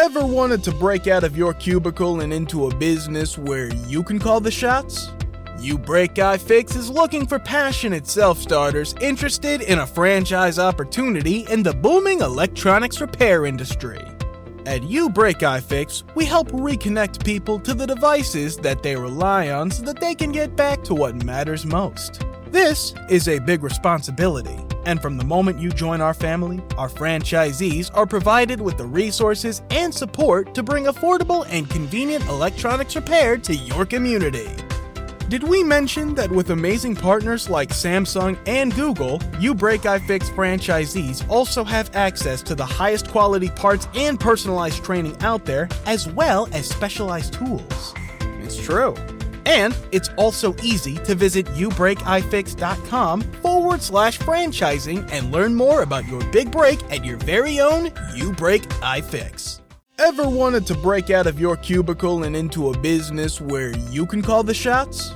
Ever wanted to break out of your cubicle and into a business where you can call the shots? You Break iFix is looking for passionate self-starters interested in a franchise opportunity in the booming electronics repair industry. At You Break iFix, we help reconnect people to the devices that they rely on so that they can get back to what matters most. This is a big responsibility, and from the moment you join our family, our franchisees are provided with the resources and support to bring affordable and convenient electronics repair to your community. Did we mention that with amazing partners like Samsung and Google, You Break iFix franchisees also have access to the highest quality parts and personalized training out there, as well as specialized tools? It's true. And it's also easy to visit youbreakifix.com/franchising and learn more about your big break at your very own You Break iFix. Ever wanted to break out of your cubicle and into a business where you can call the shots?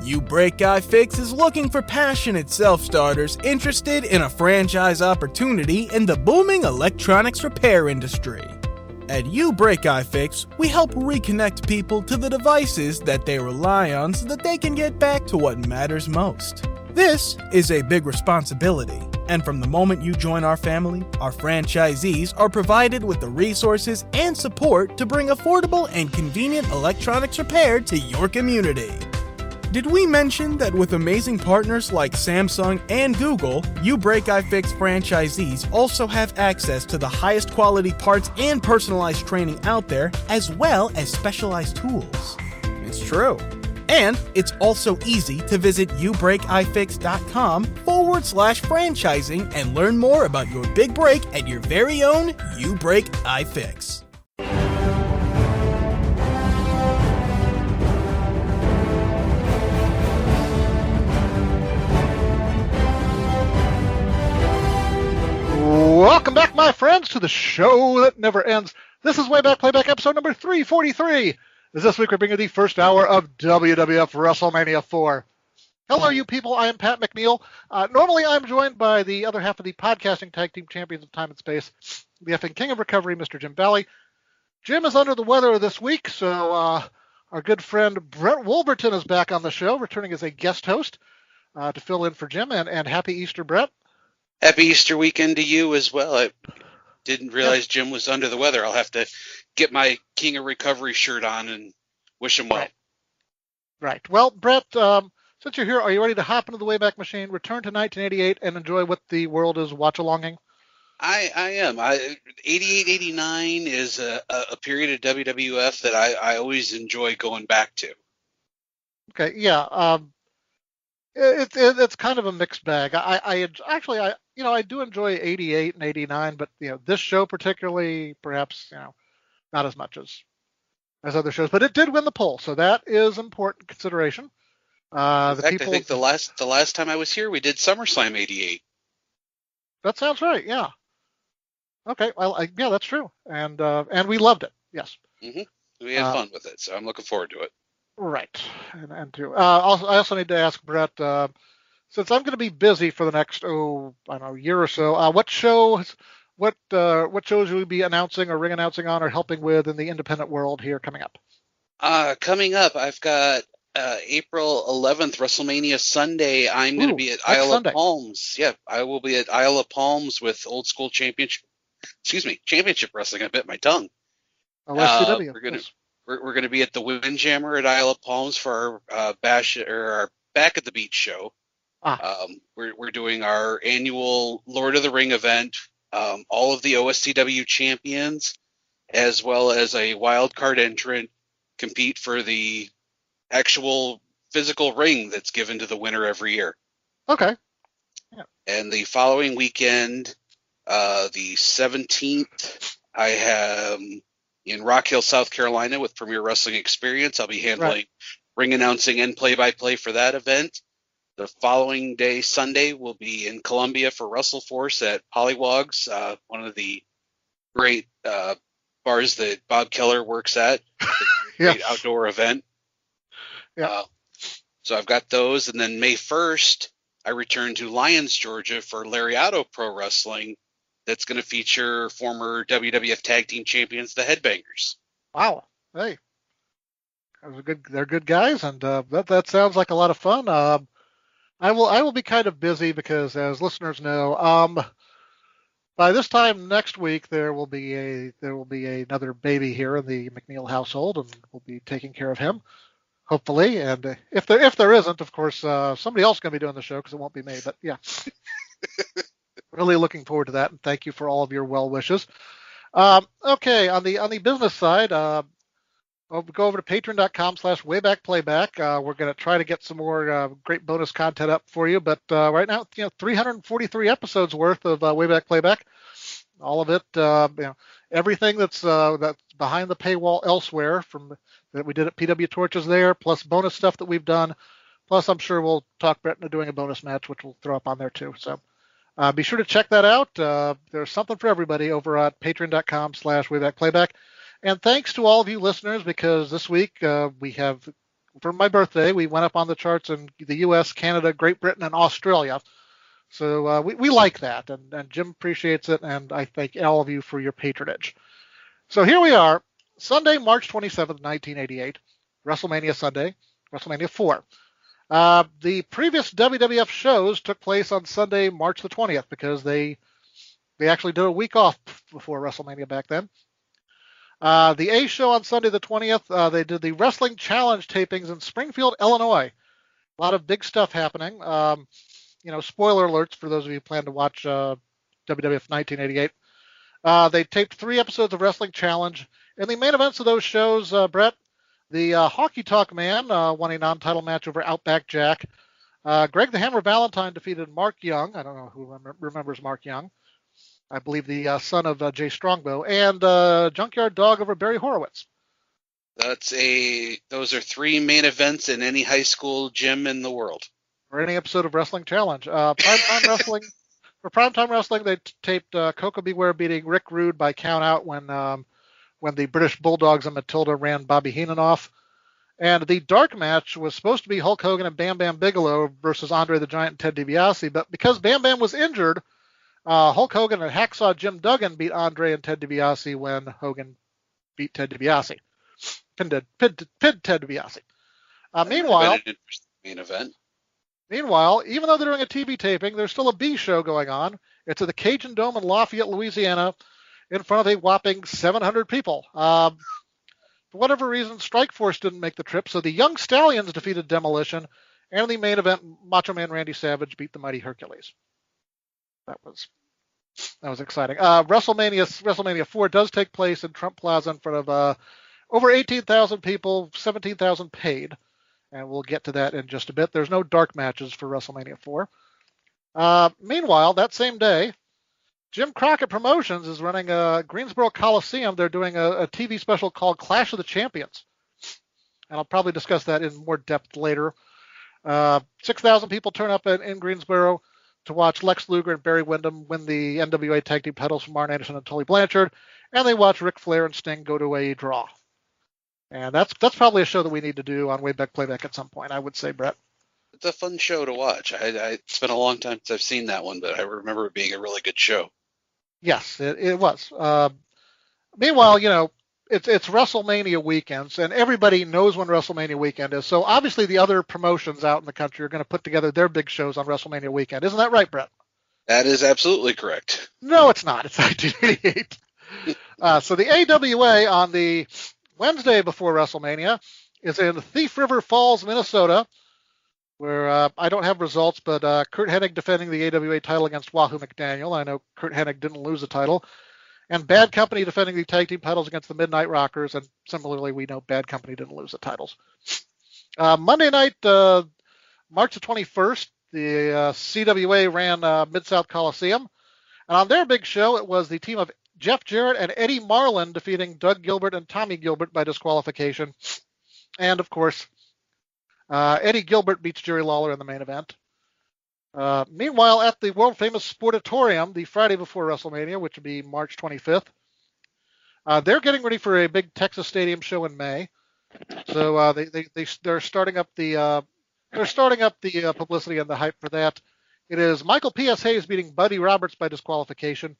You Break iFix is looking for passionate self-starters interested in a franchise opportunity in the booming electronics repair industry. At You Break iFix, we help reconnect people to the devices that they rely on so that they can get back to what matters most. This is a big responsibility, and from the moment you join our family, our franchisees are provided with the resources and support to bring affordable and convenient electronics repair to your community. Did we mention that with amazing partners like Samsung and Google, You Break iFix franchisees also have access to the highest quality parts and personalized training out there, as well as specialized tools? It's true. And it's also easy to visit youbreakifix.com/franchising and learn more about your big break at your very own You Break iFix. Welcome back, my friends, to the show that never ends. This is Way Back Playback episode number 343. This week we're bringing the first hour of WWF WrestleMania 4. Hello, you people. I am Pat McNeil. Normally I'm joined by the other half of the podcasting tag team champions of time and space, the effing king of recovery, Mr. Jim Bally. Jim is under the weather this week, so our good friend Brett Wolverton is back on the show, returning as a guest host to fill in for Jim. And happy Easter, Brett. Happy Easter weekend to you as well. I didn't realize Jim was under the weather. I'll have to get my King of Recovery shirt on and wish him well. Right. Well, Brett, since you're here, are you ready to hop into the Wayback Machine, return to 1988, and enjoy what the world is watch-alonging? I am. 88-89 is a period of WWF that I always enjoy going back to. Okay, yeah. It's kind of a mixed bag. I do enjoy 88 and 89, but this show particularly, perhaps not as much as other shows. But it did win the poll, so that is important consideration. In fact, I think the last time I was here, we did SummerSlam 88. That sounds right. Yeah. Okay. Well, yeah, that's true, and we loved it. Yes. Mm-hmm. We had fun with it, so I'm looking forward to it. Right, and too. I also need to ask Brett, since I'm going to be busy for the next year or so. What shows will you be announcing or ring announcing on or helping with in the independent world here coming up? Coming up, I've got April 11th, WrestleMania Sunday. I'm going to be at Isle of Palms. Yeah, I will be at Isle of Palms with Old School Championship Wrestling. I bit my tongue. OSCW. We're going to be at the Windjammer at Isle of Palms for our Back at the Beach show. We're doing our annual Lord of the Ring event. All of the OSCW champions, as well as a wild card entrant, compete for the actual physical ring that's given to the winner every year. Okay. Yeah. And the following weekend, the 17th, I have in Rock Hill, South Carolina with Premier Wrestling Experience. I'll be handling ring announcing and play-by-play for that event. The following day, Sunday, we'll be in Columbia for WrestleForce at Pollywogs, one of the great bars that Bob Keller works at. Great outdoor event. Yeah. So I've got those. And then May 1st, I return to Lyons, Georgia for Lariato Pro Wrestling that's going to feature former WWF Tag Team Champions, the Headbangers. Wow. Hey. They're good guys, and that sounds like a lot of fun. I will be kind of busy because, as listeners know, by this time next week there will be another baby here in the McNeil household, and we'll be taking care of him, hopefully. And if there isn't, of course, somebody else is going to be doing the show because it won't be me. But yeah, really looking forward to that, and thank you for all of your well wishes. Okay, on the business side. Go over to patreon.com/waybackplayback. We're going to try to get some more great bonus content up for you. But right now, 343 episodes worth of Wayback Playback. All of it, everything that's behind the paywall elsewhere from that we did at PW Torches there, plus bonus stuff that we've done. Plus, I'm sure we'll talk Brett into doing a bonus match, which we'll throw up on there too. So be sure to check that out. There's something for everybody over at patreon.com/waybackplayback. And thanks to all of you listeners, because this week we have, for my birthday, we went up on the charts in the U.S., Canada, Great Britain, and Australia. So we like that, and Jim appreciates it, and I thank all of you for your patronage. So here we are, Sunday, March 27th, 1988, WrestleMania Sunday, WrestleMania 4. The previous WWF shows took place on Sunday, March the 20th, because they actually did a week off before WrestleMania back then. The A show on Sunday the 20th, they did the Wrestling Challenge tapings in Springfield, Illinois. A lot of big stuff happening. Spoiler alerts for those of you who plan to watch WWF 1988. They taped 3 episodes of Wrestling Challenge. In the main events of those shows, Brett, the Hockey Talk Man won a non-title match over Outback Jack. Greg the Hammer Valentine defeated Mark Young. I don't know who remembers Mark Young. I believe the son of Jay Strongbow, and Junkyard Dog over Barry Horowitz. Those are 3 main events in any high school gym in the world. Or any episode of Wrestling Challenge. Primetime Wrestling. For Primetime Wrestling, they taped Coco Beware beating Rick Rude by count out when the British Bulldogs and Matilda ran Bobby Heenan off. And the dark match was supposed to be Hulk Hogan and Bam Bam Bigelow versus Andre the Giant and Ted DiBiase, but because Bam Bam was injured, Hulk Hogan and Hacksaw Jim Duggan beat Andre and Ted DiBiase when Hogan beat Ted DiBiase. Pinned Ted DiBiase. Meanwhile, main event. Meanwhile, even though they're doing a TV taping, there's still a B show going on. It's at the Cajun Dome in Lafayette, Louisiana, in front of a whopping 700 people. For whatever reason, Strikeforce didn't make the trip, so the Young Stallions defeated Demolition, and in the main event, Macho Man Randy Savage beat the Mighty Hercules. That was exciting. WrestleMania 4 does take place in Trump Plaza in front of over 18,000 people, 17,000 paid, and we'll get to that in just a bit. There's no dark matches for WrestleMania 4. Meanwhile, that same day, Jim Crockett Promotions is running Greensboro Coliseum. They're doing a TV special called Clash of the Champions, and I'll probably discuss that in more depth later. 6,000 people turn up in Greensboro to watch Lex Luger and Barry Windham win the NWA Tag Team titles from Arn Anderson and Tully Blanchard, and they watch Ric Flair and Sting go to a draw. And that's probably a show that we need to do on Wayback Playback at some point, I would say, Brett. It's a fun show to watch. It's been a long time since I've seen that one, but I remember it being a really good show. Yes, it was. Meanwhile, it's WrestleMania weekends, and everybody knows when WrestleMania weekend is. So obviously the other promotions out in the country are going to put together their big shows on WrestleMania weekend. Isn't that right, Brett? That is absolutely correct. No, it's not. It's 1988. So the AWA on the Wednesday before WrestleMania is in Thief River Falls, Minnesota, where I don't have results, but Kurt Hennig defending the AWA title against Wahoo McDaniel. I know Kurt Hennig didn't lose the title. And Bad Company defending the tag team titles against the Midnight Rockers, and similarly, we know Bad Company didn't lose the titles. Monday night, March the 21st, the CWA ran Mid-South Coliseum, and on their big show, it was the team of Jeff Jarrett and Eddie Marlin defeating Doug Gilbert and Tommy Gilbert by disqualification. And, of course, Eddie Gilbert beats Jerry Lawler in the main event. Meanwhile, at the world-famous Sportatorium, the Friday before WrestleMania, which would be March 25th, they're getting ready for a big Texas Stadium show in May. So they're starting up the publicity and the hype for that. It is Michael P.S. Hayes beating Buddy Roberts by disqualification,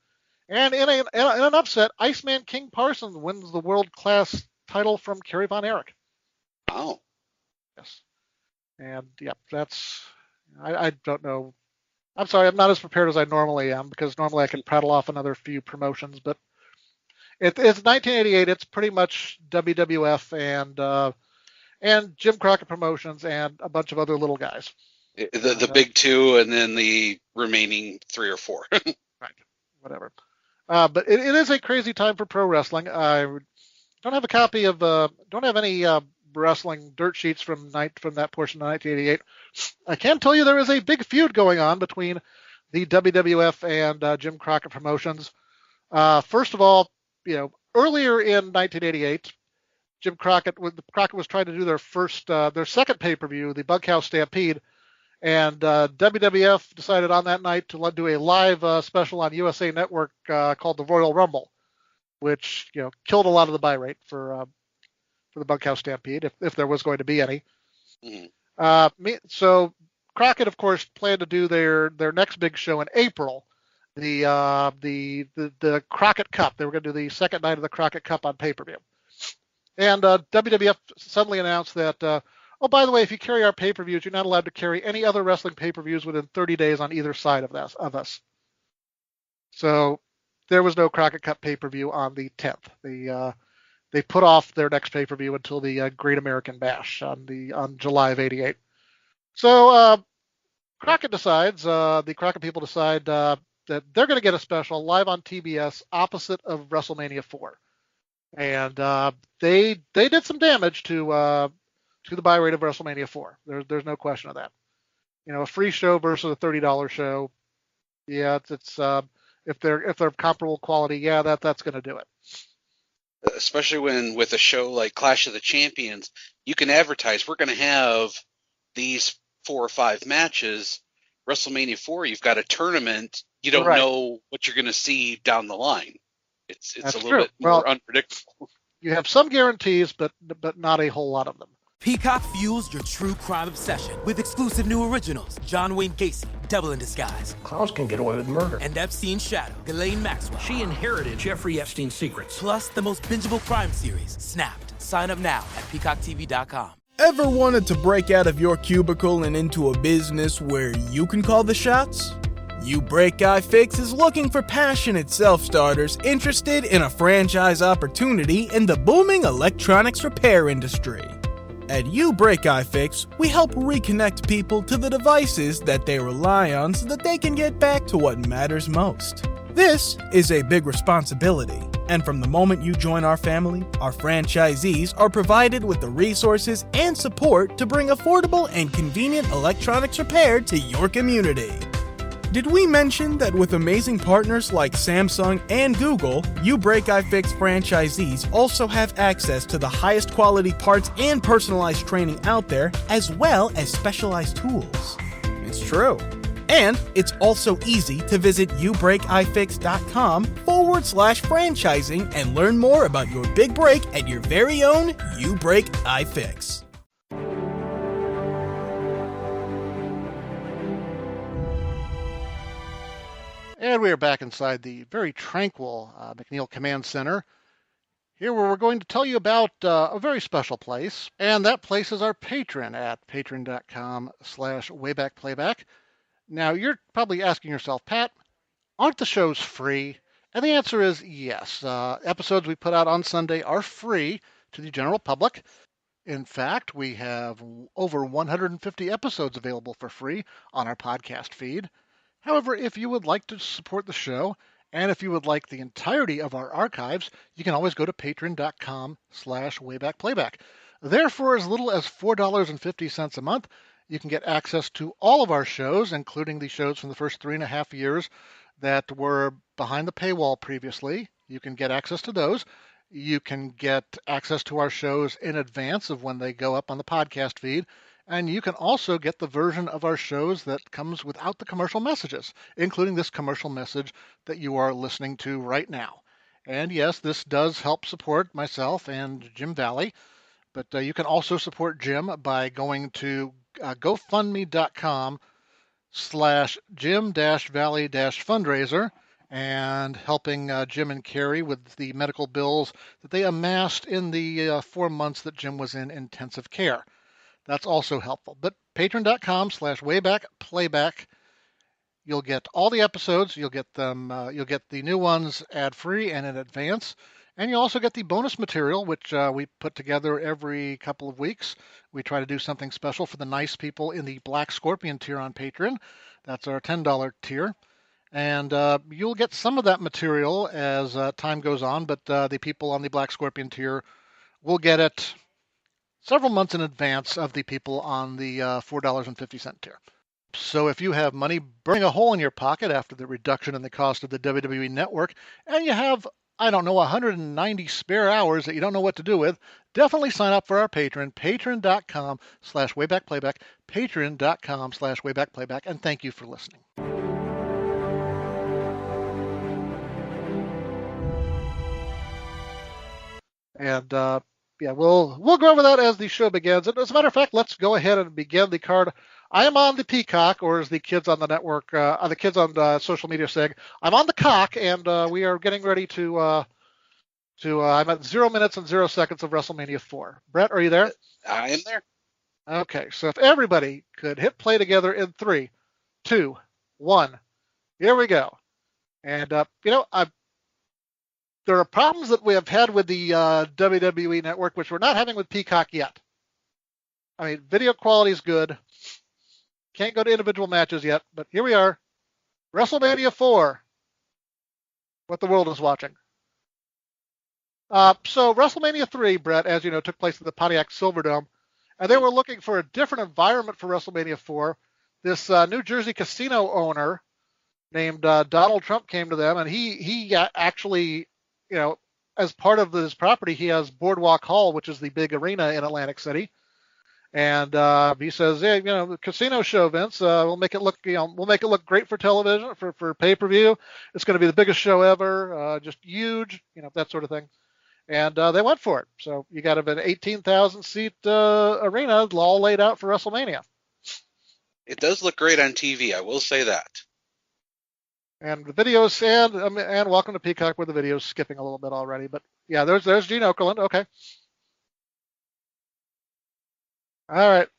And in an upset, Iceman King Parsons wins the world-class title from Kerry Von Erich. Oh. Yes. And, I don't know. I'm sorry, I'm not as prepared as I normally am, because normally I can prattle off another few promotions, but it's 1988. It's pretty much WWF and Jim Crockett Promotions and a bunch of other little guys. The big two, and then the remaining 3 or 4. Right. Whatever. But it is a crazy time for pro wrestling. I don't have a copy of, don't have any wrestling dirt sheets from that portion of 1988. I can tell you there is a big feud going on between the WWF and Jim Crockett Promotions. First of all, earlier in 1988, Jim Crockett was trying to do their second pay-per-view, the Bunkhouse Stampede, and WWF decided on that night to do a live special on USA Network called the Royal Rumble, which killed a lot of the buy rate for the Bunkhouse Stampede, if there was going to be any. Mm-hmm. So Crockett, of course, planned to do their next big show in April, the Crockett Cup. They were going to do the second night of the Crockett Cup on pay-per-view. And WWF suddenly announced that, oh, by the way, if you carry our pay-per-views, you're not allowed to carry any other wrestling pay-per-views within 30 days on either side of us. So there was no Crockett Cup pay-per-view on the 10th. They put off their next pay-per-view until the Great American Bash on July of '88. So Crockett decides, the Crockett people decide that they're going to get a special live on TBS opposite of WrestleMania 4, and they did some damage to the buy rate of WrestleMania 4. There's no question of that. A free show versus a $30 show. Yeah, it's if they're comparable quality, that's going to do it. Especially when with a show like Clash of the Champions, you can advertise we're going to have these 4 or 5 matches. WrestleMania 4, you've got a tournament. You don't know what you're going to see down the line. It's a little bit more unpredictable. You have some guarantees, but not a whole lot of them. Peacock fuels your true crime obsession with exclusive new originals. John Wayne Gacy, Devil in Disguise. Clowns can get away with murder. And Epstein's Shadow, Ghislaine Maxwell. She inherited Jeffrey Epstein's secrets. Plus the most bingeable crime series, Snapped. Sign up now at peacocktv.com. Ever wanted to break out of your cubicle and into a business where you can call the shots? You Break iFix is looking for passionate self-starters interested in a franchise opportunity in the booming electronics repair industry. At You Break iFix, we help reconnect people to the devices that they rely on so that they can get back to what matters most. This is a big responsibility, and from the moment you join our family, our franchisees are provided with the resources and support to bring affordable and convenient electronics repair to your community. Did we mention that with amazing partners like Samsung and Google, You Break iFix franchisees also have access to the highest quality parts and personalized training out there, as well as specialized tools? It's true. And it's also easy to visit youbreakifix.com/franchising and learn more about your big break at your very own You Break iFix. And we are back inside the very tranquil McNeil Command Center, here where we're going to tell you about a very special place. And that place is our Patreon at patreon.com/waybackplayback. Now, you're probably asking yourself, Pat, aren't the shows free? And the answer is yes. Episodes we put out on Sunday are free to the general public. In fact, we have over 150 episodes available for free on our podcast feed. However, if you would like to support the show, and if you would like the entirety of our archives, you can always go to patreon.com/waybackplayback. There, for as little as $4.50 a month, you can get access to all of our shows, including the shows from the first 3.5 years that were behind the paywall previously. You can get access to those. You can get access to our shows in advance of when they go up on the podcast feed. And you can also get the version of our shows that comes without the commercial messages, including this commercial message that you are listening to right now. And yes, this does help support myself and Jim Valley, but you can also support Jim by going to GoFundMe.com/Jim-Valley-fundraiser, and helping Jim and Carrie with the medical bills that they amassed in the 4 months that Jim was in intensive care. That's also helpful. But patreon.com/waybackplayback. You'll get all the episodes. You'll get them. You'll get the new ones ad-free and in advance. And you also get the bonus material, which we put together every couple of weeks. We try to do something special for the nice people in the Black Scorpion tier on Patreon. That's our $10 tier. And you'll get some of that material as time goes on, but the people on the Black Scorpion tier will get it several months in advance of the people on the $4.50 tier. So if you have money burning a hole in your pocket after the reduction in the cost of the WWE Network, and you have, 190 spare hours that you don't know what to do with, definitely sign up for our Patreon, patreon.com/waybackplayback, patreon.com/waybackplayback, and thank you for listening. And we'll go over that as the show begins. And as a matter of fact, let's go ahead and begin the card. I am on the Peacock, or as the kids on the network, the kids on the social media say, I'm on the cock, and we are getting ready to I'm at 0 minutes and 0 seconds of WrestleMania 4. Brett, are you there? I am there. Okay, so if everybody could hit play together in 3, 2, 1, here we go. And there are problems that we have had with the WWE Network, which we're not having with Peacock yet. I mean, video quality is good. Can't go to individual matches yet, but here we are. WrestleMania 4. What the world is watching. So WrestleMania 3, Brett, as you know, took place in the Pontiac Silverdome, and they were looking for a different environment for WrestleMania 4. This New Jersey casino owner named Donald Trump came to them, and he actually, as part of his property, he has Boardwalk Hall, which is the big arena in Atlantic City. And he says, "Hey, the casino show, Vince. We'll make it look, we'll make it look great for television, for pay-per-view. It's going to be the biggest show ever, just huge, that sort of thing." And they went for it. So you got an 18,000 seat arena all laid out for WrestleMania. It does look great on TV. I will say that. And the videos, and welcome to Peacock, where the video's skipping a little bit already. But yeah, there's Gene Okerlund. Okay. All right.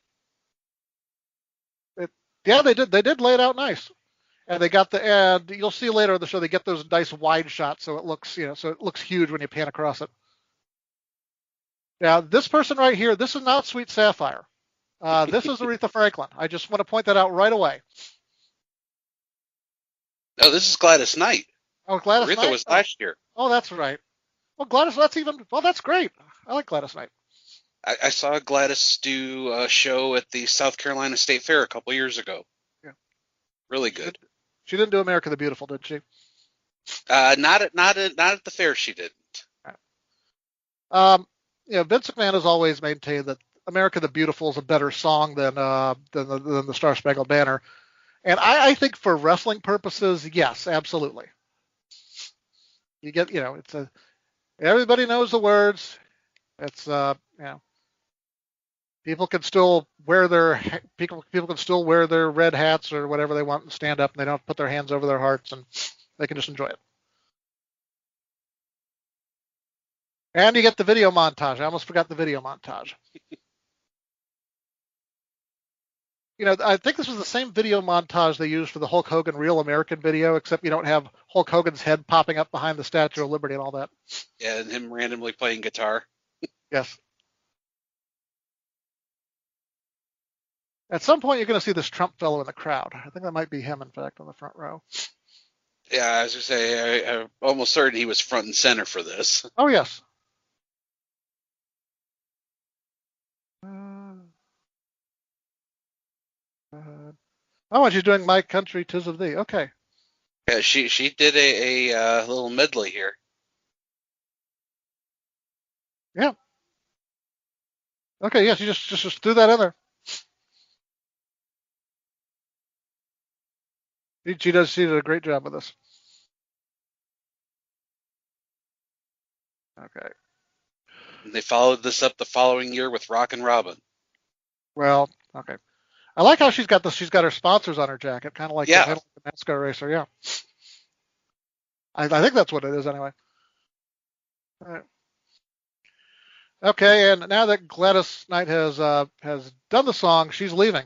They did lay it out nice, and they got and you'll see later in the show they get those nice wide shots, so it looks huge when you pan across it. Now this person right here, this is not Sweet Sapphire. This is Aretha Franklin. I just want to point that out right away. No, this is Gladys Knight. Oh, Gladys Knight? Aretha was last year. Oh, that's right. Well, Gladys, that's great. I like Gladys Knight. I saw Gladys do a show at the South Carolina State Fair a couple years ago. Yeah. Really good. She didn't do America the Beautiful, did she? Not at the fair she didn't. Vince McMahon has always maintained that America the Beautiful is a better song than the Star Spangled Banner. And I think for wrestling purposes, yes, absolutely. You get, everybody knows the words. It's, people can still wear their red hats or whatever they want and stand up, and they don't have to put their hands over their hearts, and they can just enjoy it. And you get the video montage. I almost forgot the video montage. I think this was the same video montage they used for the Hulk Hogan Real American video, except you don't have Hulk Hogan's head popping up behind the Statue of Liberty and all that. Yeah, and him randomly playing guitar. Yes. At some point, you're going to see this Trump fellow in the crowd. I think that might be him, in fact, on the front row. Yeah, I was going to say, I'm almost certain he was front and center for this. Oh, yes. Oh, she's doing My Country 'Tis of Thee. Okay. Yeah, she did a little medley here. Yeah. Okay, yeah, she just threw that in there. She did a great job with this. Okay. And they followed this up the following year with Rockin' Robin. Well, okay. I like how she's got her sponsors on her jacket, kind of like the NASCAR racer, yeah. I think that's what it is anyway. All right. Okay, and now that Gladys Knight has done the song, she's leaving.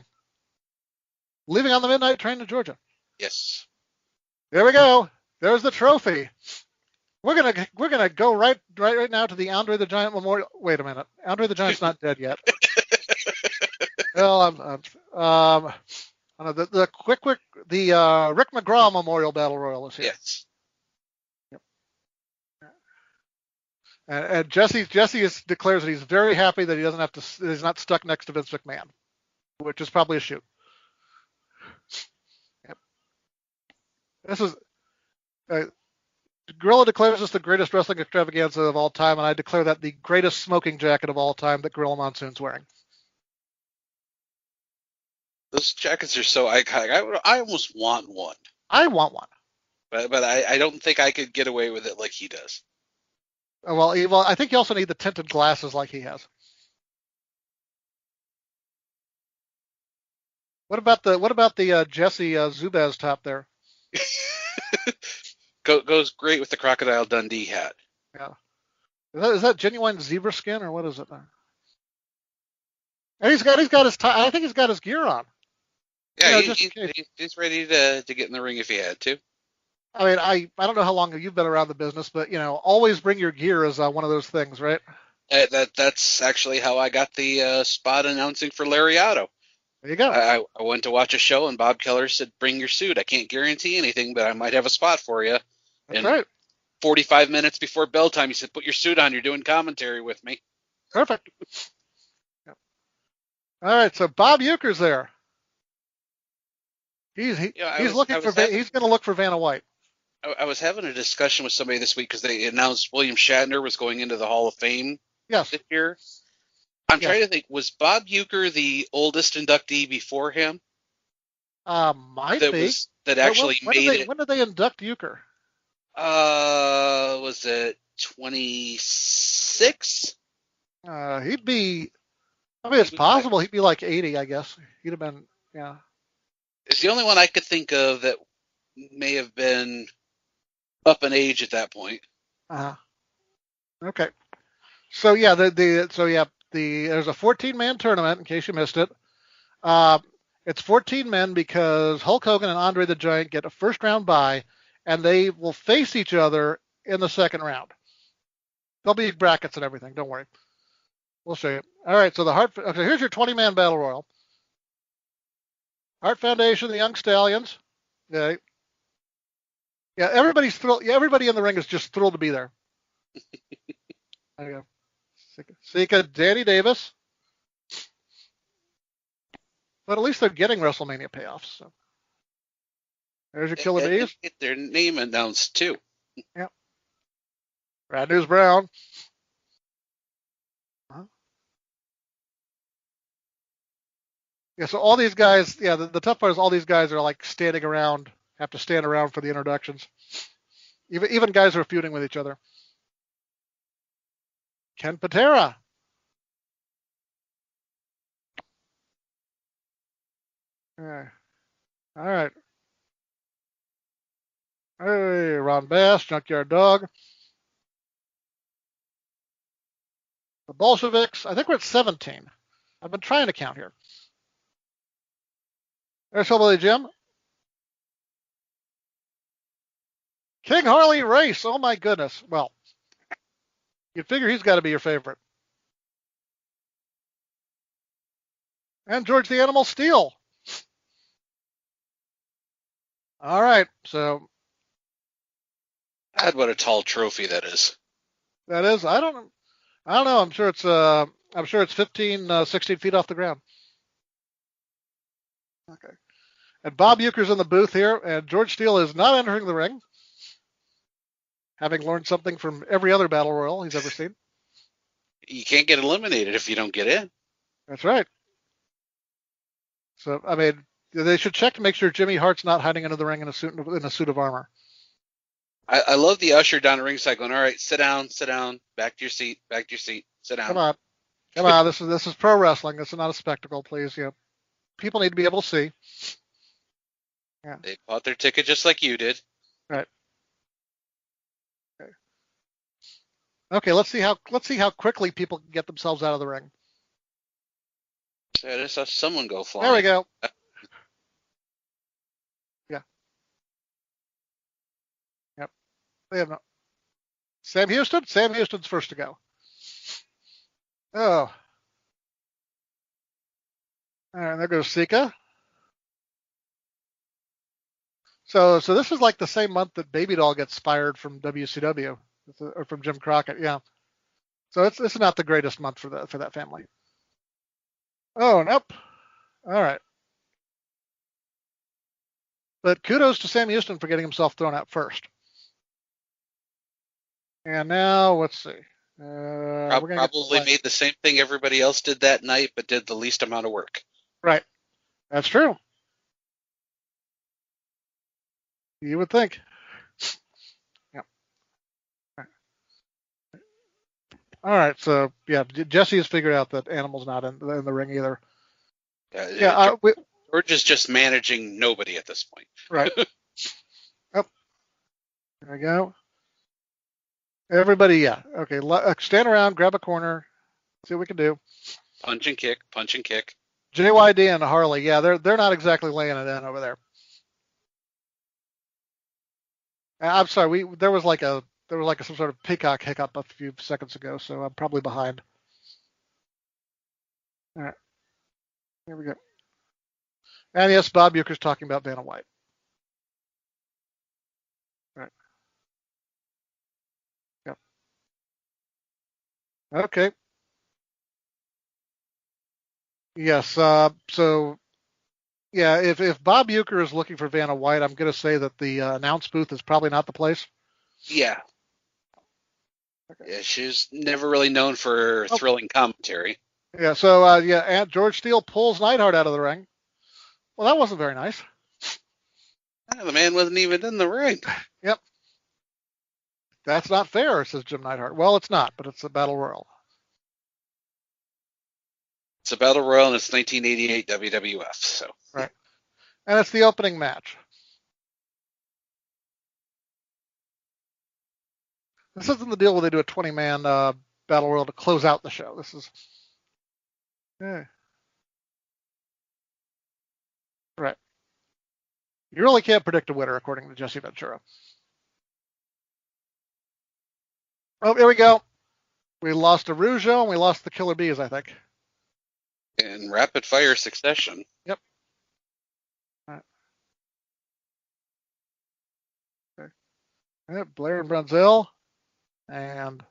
Leaving on the midnight train to Georgia. Yes. There we go. There's the trophy. We're gonna go right now to the Andre the Giant Memorial. Wait a minute, Andre the Giant's not dead yet. Well, the Rick McGraw Memorial Battle Royal is here. Yes. Yep. And Jesse declares that he's very happy that he doesn't have to. He's not stuck next to Vince McMahon, which is probably a shoot. Yep. This is. Gorilla declares this the greatest wrestling extravaganza of all time, and I declare that the greatest smoking jacket of all time that Gorilla Monsoon's wearing. Those jackets are so iconic. I almost want one. I want one. But I don't think I could get away with it like he does. Well, I think you also need the tinted glasses like he has. What about the Jesse Zubaz top there? Goes great with the Crocodile Dundee hat. Yeah. Is that genuine zebra skin or what is it? And he's got his tie. I think he's got his gear on. Yeah, he's ready to get in the ring if he had to. I mean, I don't know how long you've been around the business, but always bring your gear is one of those things, right? That's actually how I got the spot announcing for Lariato. There you go. I went to watch a show and Bob Keller said, "Bring your suit. I can't guarantee anything, but I might have a spot for you." That's right. 45 minutes before bell time, he said, "Put your suit on. You're doing commentary with me." Perfect. Yep. All right, so Bob Uecker's there. He's going to look for Vanna White. I was having a discussion with somebody this week because they announced William Shatner was going into the Hall of Fame this year. I'm trying to think, was Bob Uecker the oldest inductee before him? Might be. That actually made it. When did they induct Uecker? Was it 26? He'd be. I mean, it's possible he'd be like 80. I guess he'd have been. Yeah. It's the only one I could think of that may have been up in age at that point. Okay. So yeah, there's a 14-man tournament in case you missed it. It's 14 men because Hulk Hogan and Andre the Giant get a first round bye, and they will face each other in the second round. There'll be brackets and everything. Don't worry. We'll show you. All right. So here's your 20-man battle royal. Hart Foundation, the Young Stallions. Yeah. Yeah. Everybody's thrilled. Yeah, everybody in the ring is just thrilled to be there. There you go. Sika, Danny Davis. But at least they're getting WrestleMania payoffs. So. There's your Killer Bees. Get their name announced too. Yeah. Brad News Brown. Yeah, so all these guys, the tough part is all these guys are like standing around, have to stand around for the introductions. Even guys who are feuding with each other. Ken Patera. All right. Hey, Ron Bass, Junkyard Dog. The Bolsheviks, I think we're at 17. I've been trying to count here. There's Hillbilly Jim. King Harley Race, oh my goodness. Well, you'd figure he's got to be your favorite. And George the Animal Steele. All right, so. God, what a tall trophy that is. That is, I don't know. I'm sure it's 15, 16 feet off the ground. Okay. And Bob Uecker's in the booth here, and George Steele is not entering the ring, having learned something from every other battle royal he's ever seen. You can't get eliminated if you don't get in. That's right. So, I mean, they should check to make sure Jimmy Hart's not hiding under the ring in a suit of armor. I love the usher down the ringside going, all right, sit down, back to your seat, sit down. Come on, this is pro wrestling. This is not a spectacle, please. People need to be able to see. Yeah. They bought their ticket just like you did. Right. Okay, let's see how quickly people can get themselves out of the ring. I just saw someone go flying. There we go. Yeah. Yep. They have no. Sam Houston? Sam Houston's first to go. Oh. All right, there goes Sika. So this is like the same month that Baby Doll gets fired from WCW, or from Jim Crockett, yeah. So it's not the greatest month for that family. Oh, nope. All right. But kudos to Sam Houston for getting himself thrown out first. And now, let's see. Probably made the same thing everybody else did that night, but did the least amount of work. Right. That's true. You would think. Yep. All right. So, yeah, Jesse has figured out that Animal's not in the ring either. Yeah. George is just managing nobody at this point. Right. Oh. There we go. Everybody, yeah. Okay. Stand around, grab a corner, see what we can do. Punch and kick, punch and kick. JYD and Harley, yeah, they're not exactly laying it in over there. I'm sorry, there was like some sort of peacock hiccup a few seconds ago, so I'm probably behind. All right, here we go. And yes, Bob Uecker's talking about Vanna White. All right. Yep. Okay. Yes. So, yeah, if Bob Uecker is looking for Vanna White, I'm going to say that the announce booth is probably not the place. Yeah. Okay. Yeah, she's never really known for thrilling commentary. Yeah. So, and George Steele pulls Neidhart out of the ring. Well, that wasn't very nice. The man wasn't even in the ring. Yep. That's not fair, says Jim Neidhart. Well, it's not, but it's a battle royal. It's a battle royal, and it's 1988 WWF. So right, and it's the opening match. This isn't the deal where they do a 20-man battle royal to close out the show. This is, yeah, right. You really can't predict a winner, according to Jesse Ventura. Oh, here we go. We lost Arujo and we lost the Killer Bees, I think. in rapid fire succession. Yep. All right. Okay. Yep, Blair and Brunzell. And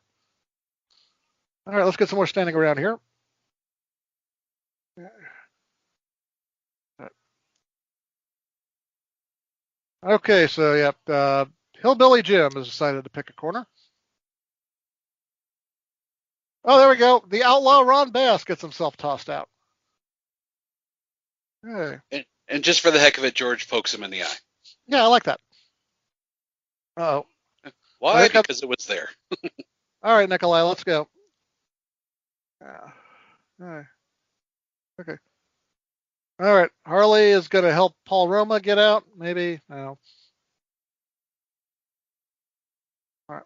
all right, let's get some more standing around here. Okay, so yeah, Hillbilly Jim has decided to pick a corner. Oh, there we go. The outlaw Ron Bass gets himself tossed out. Hey. And just for the heck of it, George pokes him in the eye. Yeah, I like that. Uh-oh. Why? Because it was there. All right, Nikolai, let's go. All right. Okay. All right. Harley is going to help Paul Roma get out. Maybe. No. All right.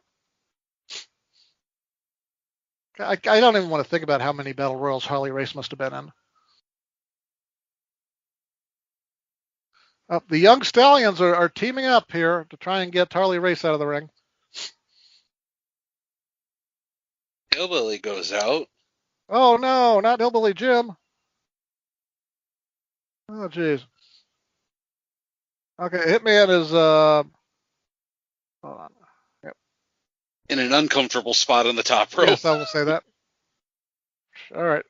I don't even want to think about how many Battle Royals Harley Race must have been in. The Young Stallions are teaming up here to try and get Harley Race out of the ring. Hillbilly goes out. Oh, no, not Hillbilly Jim. Oh, jeez. Okay, Hitman is, hold on. Yep. In an uncomfortable spot on the top rope. Yes, I will say that. All right.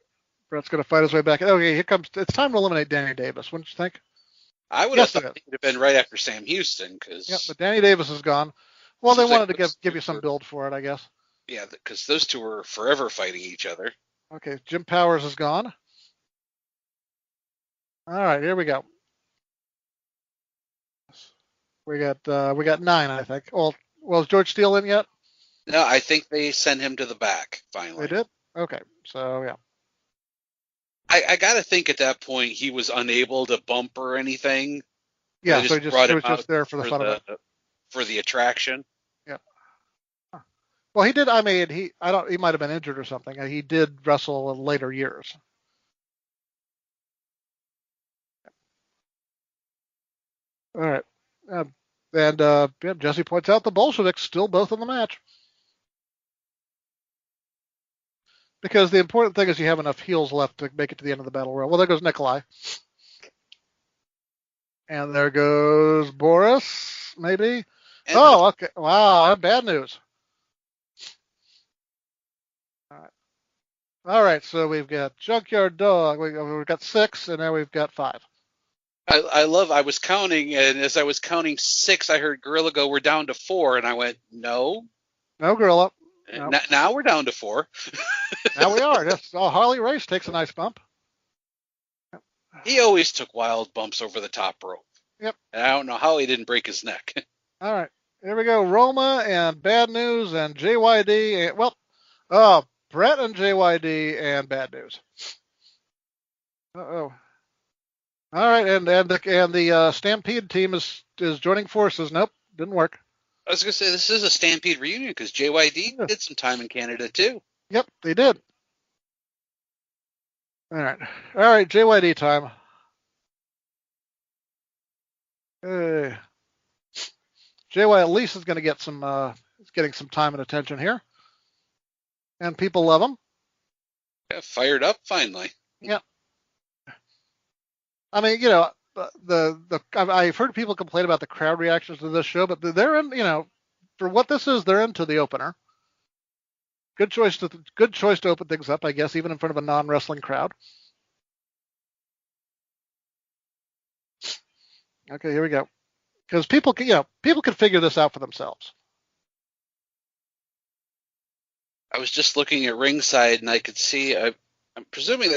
Brett's going to fight his way back. Okay, here comes, it's time to eliminate Danny Davis, wouldn't you think? I would have thought it would have been right after Sam Houston. Yep, but Danny Davis is gone. Well, they wanted to give you some build for it, I guess. Yeah, because those two were forever fighting each other. Okay, Jim Powers is gone. All right, here we go. We got 9, I think. Well, is George Steele in yet? No, I think they sent him to the back finally. They did? Okay, so yeah. I got to think at that point he was unable to bump or anything. Yeah, so he was just there for the fun of it. For the attraction. Yeah. Well, he did. I mean, he might have been injured or something. He did wrestle in later years. All right. Jesse points out the Bolsheviks still both in the match. Because the important thing is you have enough heels left to make it to the end of the battle royal. Well, there goes Nikolai. And there goes Boris, maybe. And okay. Wow, bad news. All right, so we've got Junkyard Dog. We've got 6, and now we've got 5. I was counting, and as I was counting 6, I heard Gorilla go, we're down to 4, and I went, no. No Gorilla. Nope. Now we're down to 4. Now we are. Yes. Oh, Harley Race takes a nice bump. He always took wild bumps over the top rope. Yep. And I don't know how he didn't break his neck. All right. Here we go. Roma and Bad News and JYD. Brett and JYD and Bad News. Uh-oh. All right, and the Stampede team is joining forces. Nope, didn't work. I was going to say, this is a Stampede reunion because JYD did some time in Canada, too. Yep, they did. All right, JYD time. JY at least is going to get getting some time and attention here. And people love him. Yeah, fired up, finally. Yep. I mean, I've heard people complain about the crowd reactions to this show, but they're in, for what this is, they're into the opener. Good choice to open things up, I guess, even in front of a non-wrestling crowd. Okay, here we go. Because people can figure this out for themselves. I was just looking at ringside, and I could see. I'm presuming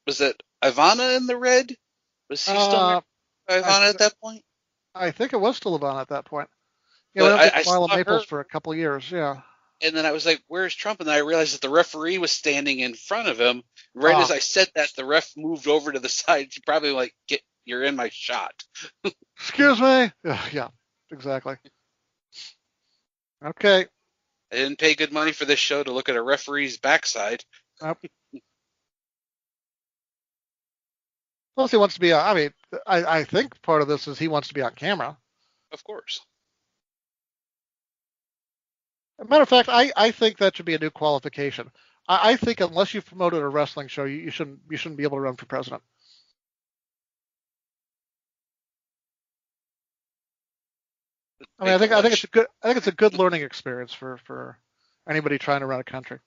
was that Ivana in the red? Was he still Ivana at that point? I think it was still Ivana at that point. Yeah, I saw Maples for a couple of years. Yeah. And then I was like, "Where's Trump?" And then I realized that the referee was standing in front of him. Right as I said that, the ref moved over to the side. She probably like, "You're in my shot." Excuse me. Yeah, exactly. Okay. I didn't pay good money for this show to look at a referee's backside. Plus, he wants to be. I think part of this is he wants to be on camera. Of course. As a matter of fact, I think that should be a new qualification. I think unless you've promoted a wrestling show, you shouldn't be able to run for president. I mean, I think it's a good learning experience for anybody trying to run a country.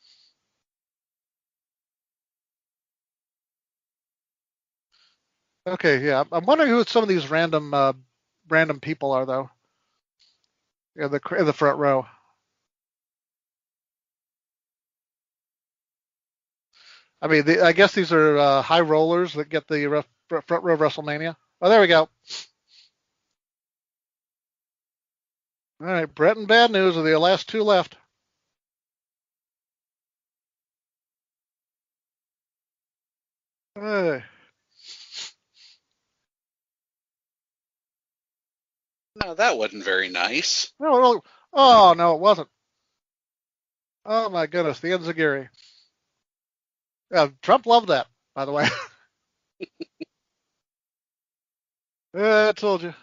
Okay, yeah, I'm wondering who some of these random people are, though. Yeah, in the front row. I mean, I guess these are high rollers that get the front row of WrestleMania. Oh, there we go. All right, Brett and Bad News are the last 2 left. No, that wasn't very nice. No, oh no, it wasn't. Oh my goodness, the Enziguri. Yeah, Trump loved that, by the way. I told you. Of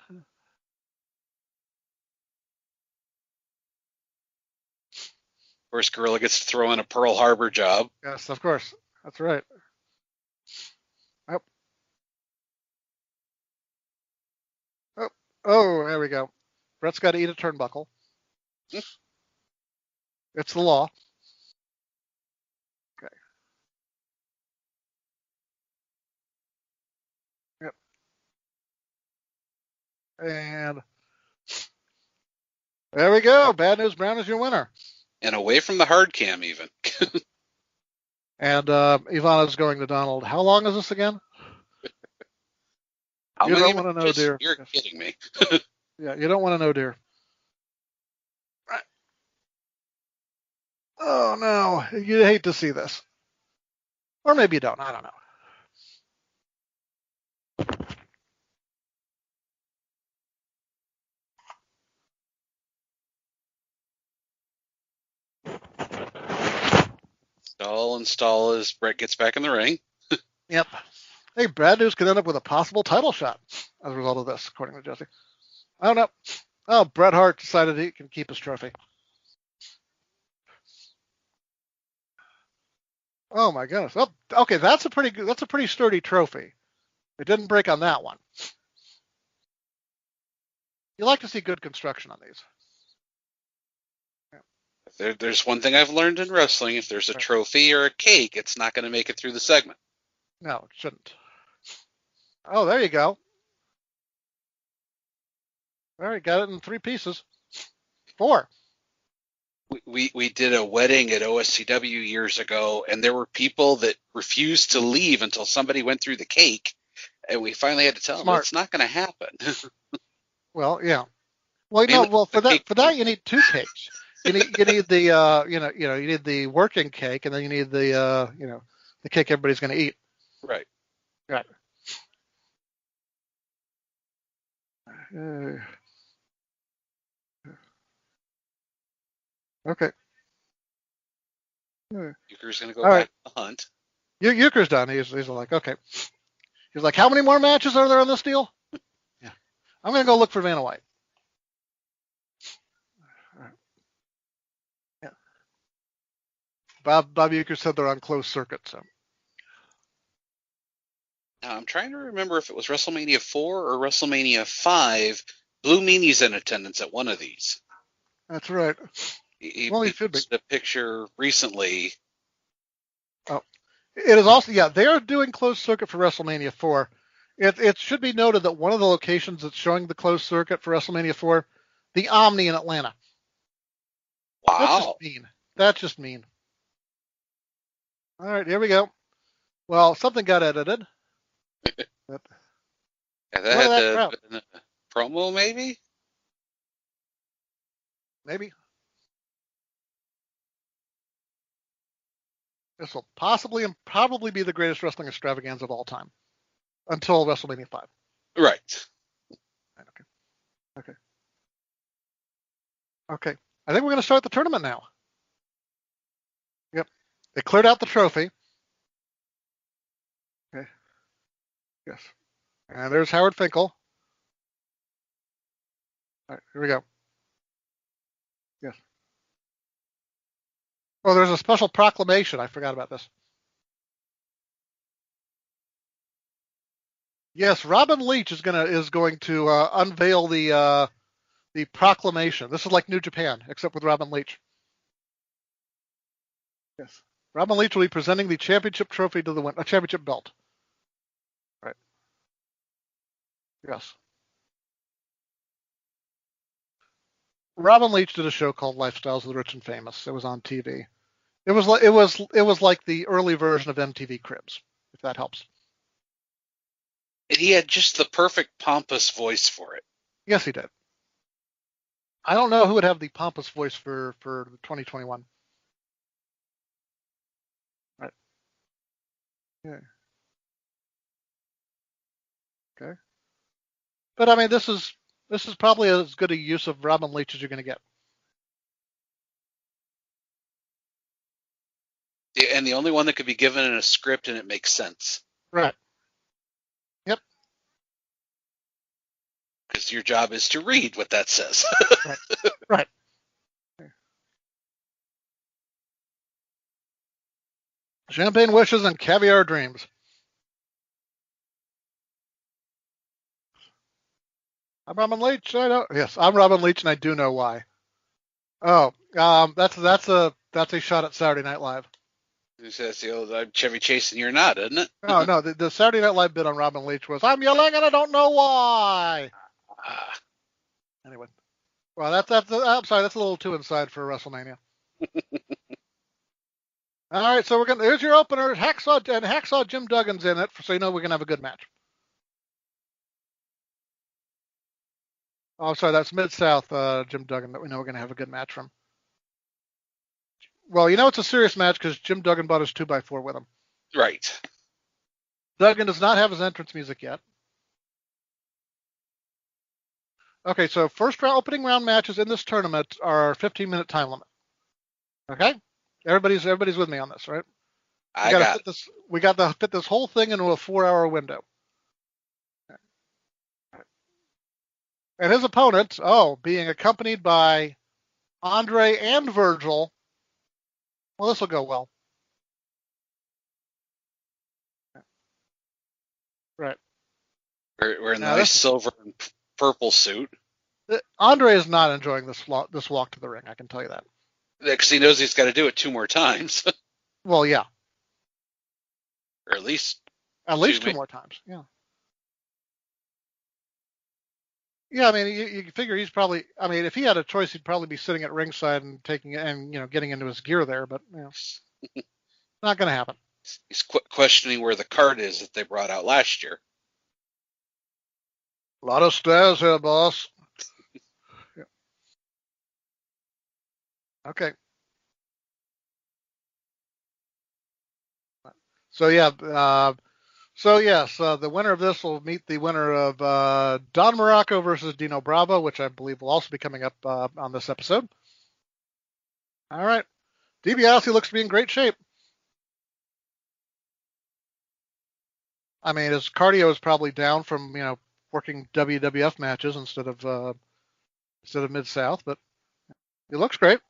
course, Gorilla gets to throw in a Pearl Harbor job. Yes, of course. That's right. Oh, there we go. Brett's got to eat a turnbuckle. It's the law. Okay. Yep. And there we go. Bad News Brown is your winner. And away from the hard cam, even. And Ivana's going to Donald. How long is this again? You don't want to know, dear. You're kidding me. Yeah, you don't want to know, dear. Oh, no. You hate to see this. Or maybe you don't. I don't know. I'll install as Brett gets back in the ring. Yep. Hey, Bad News could end up with a possible title shot as a result of this, according to Jesse. I don't know. Oh, Bret Hart decided he can keep his trophy. Oh my goodness. Oh, okay, that's a pretty sturdy trophy. It didn't break on that one. You like to see good construction on these. There's one thing I've learned in wrestling: if there's a trophy or a cake, it's not going to make it through the segment. No, it shouldn't. Oh, there you go. All right, got it in 3 pieces. 4. We did a wedding at OSCW years ago, and there were people that refused to leave until somebody went through the cake, and we finally had to tell them it's not going to happen. Well, yeah. Well, you know, well for that you need 2 cakes. You need the you need the working cake, and then you need the the cake everybody's going to eat. Right. Right. Okay. Euchre's going to go back to the hunt. Euchre's done. He's like, okay. He's like, how many more matches are there on this deal? Yeah. I'm going to go look for Vanna White. All right. Yeah. Bob Euchre said they're on closed circuit, so. Now, I'm trying to remember if it was WrestleMania 4 or WrestleMania 5. Blue Meanie's in attendance at one of these. That's right. He should be. A picture recently. Oh, it is also, they are doing closed circuit for WrestleMania 4. It should be noted that one of the locations that's showing the closed circuit for WrestleMania 4, the Omni in Atlanta. Wow. That's just mean. All right, here we go. Well, something got edited. That had been a promo, maybe? Maybe. This will possibly and probably be the greatest wrestling extravaganza of all time until WrestleMania 5. Right. Okay. I think we're going to start the tournament now. Yep. They cleared out the trophy. Okay. Yes. And there's Howard Finkel. All right, here we go. Yes. Oh, there's a special proclamation. I forgot about this. Yes, Robin Leach is going to unveil the proclamation. This is like New Japan, except with Robin Leach. Yes, Robin Leach will be presenting the championship trophy to the championship belt. Right. Yes. Robin Leach did a show called Lifestyles of the Rich and Famous. It was on TV. It was like the early version of MTV Cribs, if that helps. And he had just the perfect pompous voice for it. Yes, he did. I don't know who would have the pompous voice for 2021. Right. Yeah. Okay. But I mean, this is probably as good a use of Robin Leach as you're going to get. Yeah, and the only one that could be given in a script and it makes sense. Right. Yep. Because your job is to read what that says. Right. Champagne wishes and caviar dreams. I'm Robin Leach. I know. Yes, I'm Robin Leach, and I do know why. Oh, that's a shot at Saturday Night Live. That's the old "I'm Chevy Chase and you're not," isn't it? No. The Saturday Night Live bit on Robin Leach was "I'm yelling and I don't know why." Anyway, well, I'm sorry, that's a little too inside for WrestleMania. All right, so here's your opener, Hacksaw Jim Duggan's in it, so you know we're gonna have a good match. Oh, I'm sorry, that's Mid-South Jim Duggan that we know we're going to have a good match from. Well, you know it's a serious match because Jim Duggan bought his 2x4 with him. Right. Duggan does not have his entrance music yet. Okay, so opening round matches in this tournament are 15-minute time limit. Okay? Everybody's with me on this, right? We got to fit this whole thing into a 4-hour window. And his opponent, being accompanied by Andre and Virgil. Well, this will go well. Right. We're in the nice silver and purple suit. Andre is not enjoying this walk to the ring, I can tell you that. Because he knows he's got to do it 2 more times. Well, yeah. Or at least 2 more times, yeah. Yeah, I mean, you figure he's probably. I mean, if he had a choice, he'd probably be sitting at ringside and getting into his gear there. But not going to happen. He's questioning where the card is that they brought out last year. A lot of stairs here, boss. Yeah. Okay. So yeah. So yes, the winner of this will meet the winner of Don Morocco versus Dino Bravo, which I believe will also be coming up on this episode. All right. DiBiase looks to be in great shape. I mean, his cardio is probably down from working WWF matches instead of Mid-South, but he looks great.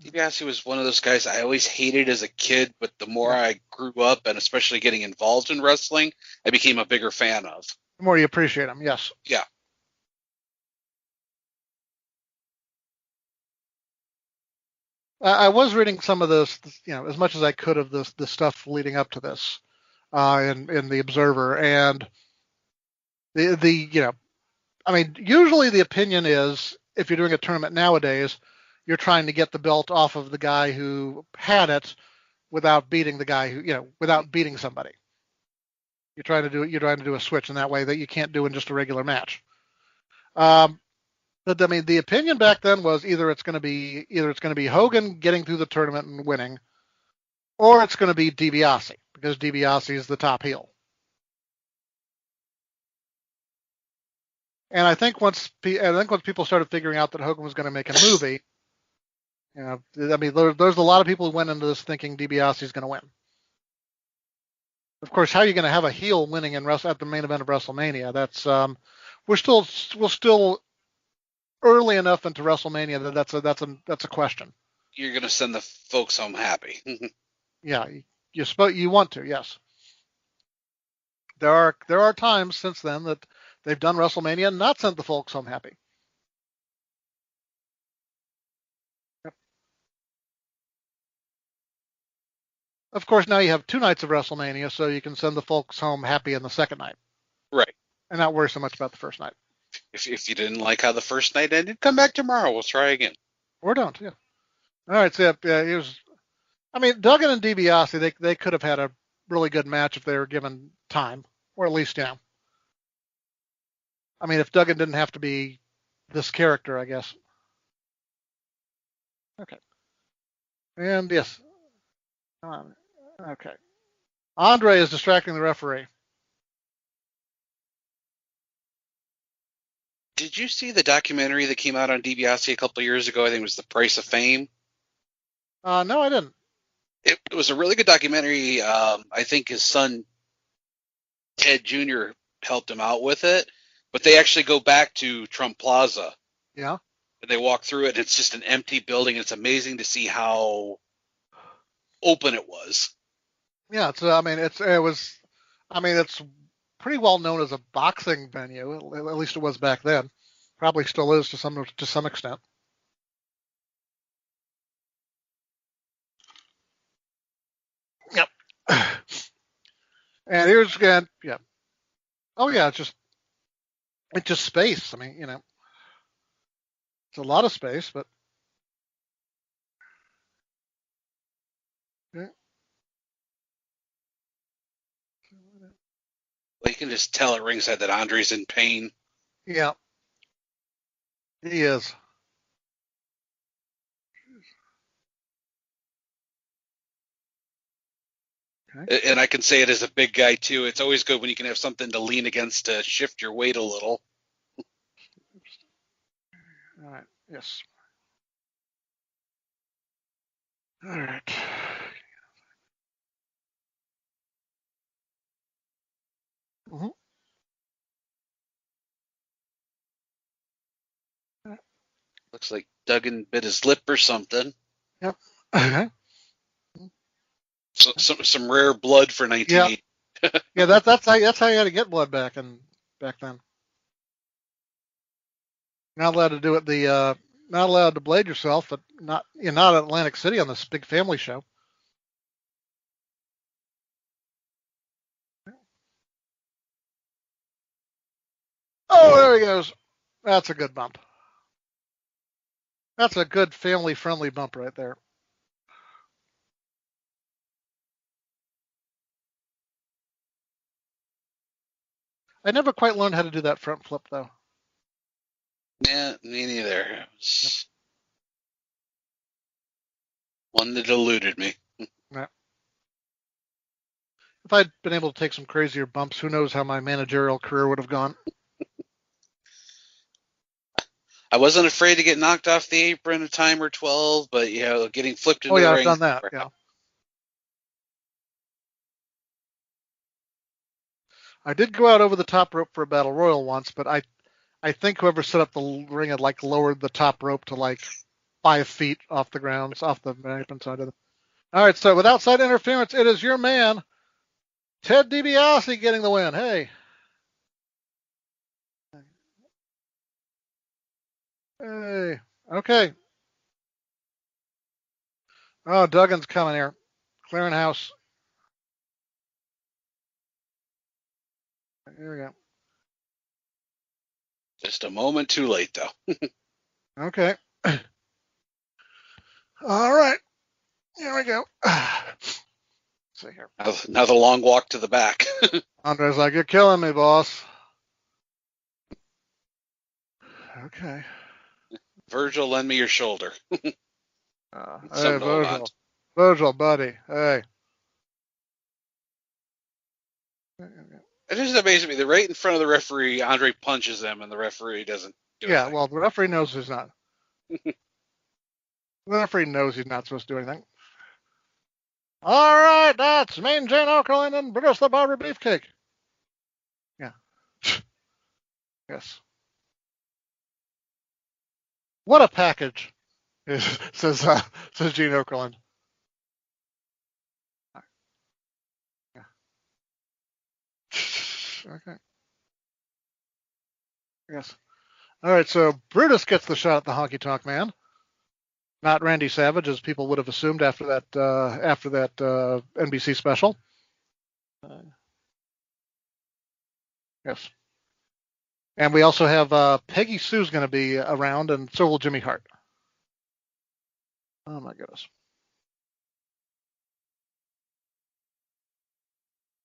DiBiase was one of those guys I always hated as a kid, but the more I grew up, and especially getting involved in wrestling, I became a bigger fan of. The more you appreciate him, yes. Yeah. I was reading some of this, as much as I could of the stuff leading up to this in the Observer, and I mean, usually the opinion is if you're doing a tournament nowadays, you're trying to get the belt off of the guy who had it without beating the guy without beating somebody. You're trying to do a switch in that way that you can't do in just a regular match. But I mean, the opinion back then was either it's going to be Hogan getting through the tournament and winning, or it's going to be DiBiase because DiBiase is the top heel. And I think once people started figuring out that Hogan was going to make a movie, I mean, there's a lot of people who went into this thinking DiBiase is going to win. Of course, how are you going to have a heel winning at the main event of WrestleMania? That's we're still early enough into WrestleMania that's a question. You're going to send the folks home happy. Yeah, you want to, yes. There are times since then that they've done WrestleMania and not sent the folks home happy. Yep. Of course, now you have 2 nights of WrestleMania, so you can send the folks home happy in the second night. Right. And not worry so much about the first night. If you didn't like how the first night ended, come back tomorrow. We'll try again. Or don't, yeah. All right, so I mean, Duggan and DiBiase, they could have had a really good match if they were given time, or at least, I mean, if Duggan didn't have to be this character, I guess. Okay. And yes. Okay. Andre is distracting the referee. Did you see the documentary that came out on DiBiase a couple of years ago? I think it was The Price of Fame. No, I didn't. It was a really good documentary. I think his son, Ted Jr., helped him out with it. But they actually go back to Trump Plaza. Yeah. And they walk through it, and it's just an empty building. It's amazing to see how open it was. Yeah, it's pretty well known as a boxing venue. At least it was back then. Probably still is to some extent. Yep. And here's again, yeah. Oh yeah, it's just space. I mean, it's a lot of space, but yeah. Well, you can just tell at ringside that Andre's in pain. Yeah, he is. Okay. And I can say it as a big guy, too. It's always good when you can have something to lean against to shift your weight a little. All right. Yes. All right. Mm-hmm. Looks like Duggan bit his lip or something. Yep. Okay. So, some rare blood for 1980. Yeah, that's how you had to get blood back then. Not allowed to do it not allowed to blade yourself, but not at Atlantic City on this big family show. Oh, there he goes. That's a good bump. That's a good family-friendly bump right there. I never quite learned how to do that front flip, though. Yeah, me neither. It was one that eluded me. Yeah. If I'd been able to take some crazier bumps, who knows how my managerial career would have gone. I wasn't afraid to get knocked off the apron a time or 12, but getting flipped into the ring. I've done that. Yeah. I did go out over the top rope for a battle royal once, but I think whoever set up the ring had lowered the top rope to 5 feet off the ground, off the apron side of it. All right, so with outside interference, it is your man, Ted DiBiase, getting the win. Hey. Hey. Okay. Oh, Duggan's coming here. Clearing house. Here we go. Just a moment too late, though. Okay. All right. Here we go. Let's see here. Now the long walk to the back. Andre's like, you're killing me, boss. Okay. Virgil, lend me your shoulder. Hey, Virgil, buddy. Hey. It just amazes me. They're right in front of the referee. Andre punches them, and the referee doesn't do anything. Well, the referee knows he's not. The referee knows he's not supposed to do anything. All right, that's Mean Jane Okerlund and Brutus the Barber Beefcake. Yeah. Yes. What a package, says Gene Okerlund. Yeah. Okay. Yes. All right, so Brutus gets the shot at the Honky Tonk Man. Not Randy Savage, as people would have assumed after that NBC special. Yes. And we also have Peggy Sue's going to be around, and so will Jimmy Hart. Oh, my goodness.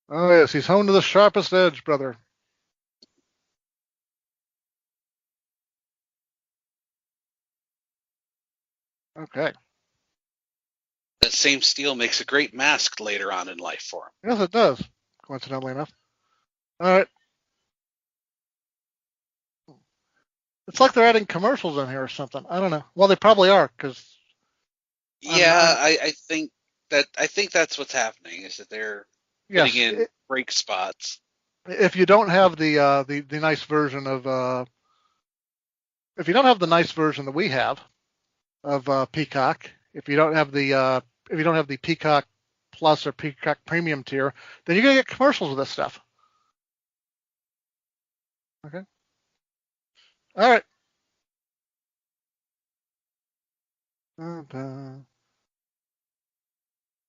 Oh, yes, he's honed to the sharpest edge, brother. Okay. That same steel makes a great mask later on in life for him. Yes, it does, coincidentally enough. All right. It's like they're adding commercials in here or something. I don't know. Well, they probably are, because... I think that's what's happening, is that they're putting in break spots. If you don't have the nice version of... if you don't have the nice version that we have of Peacock, if you don't have the Peacock Plus or Peacock Premium tier, then you're gonna get commercials with this stuff. Okay. All right.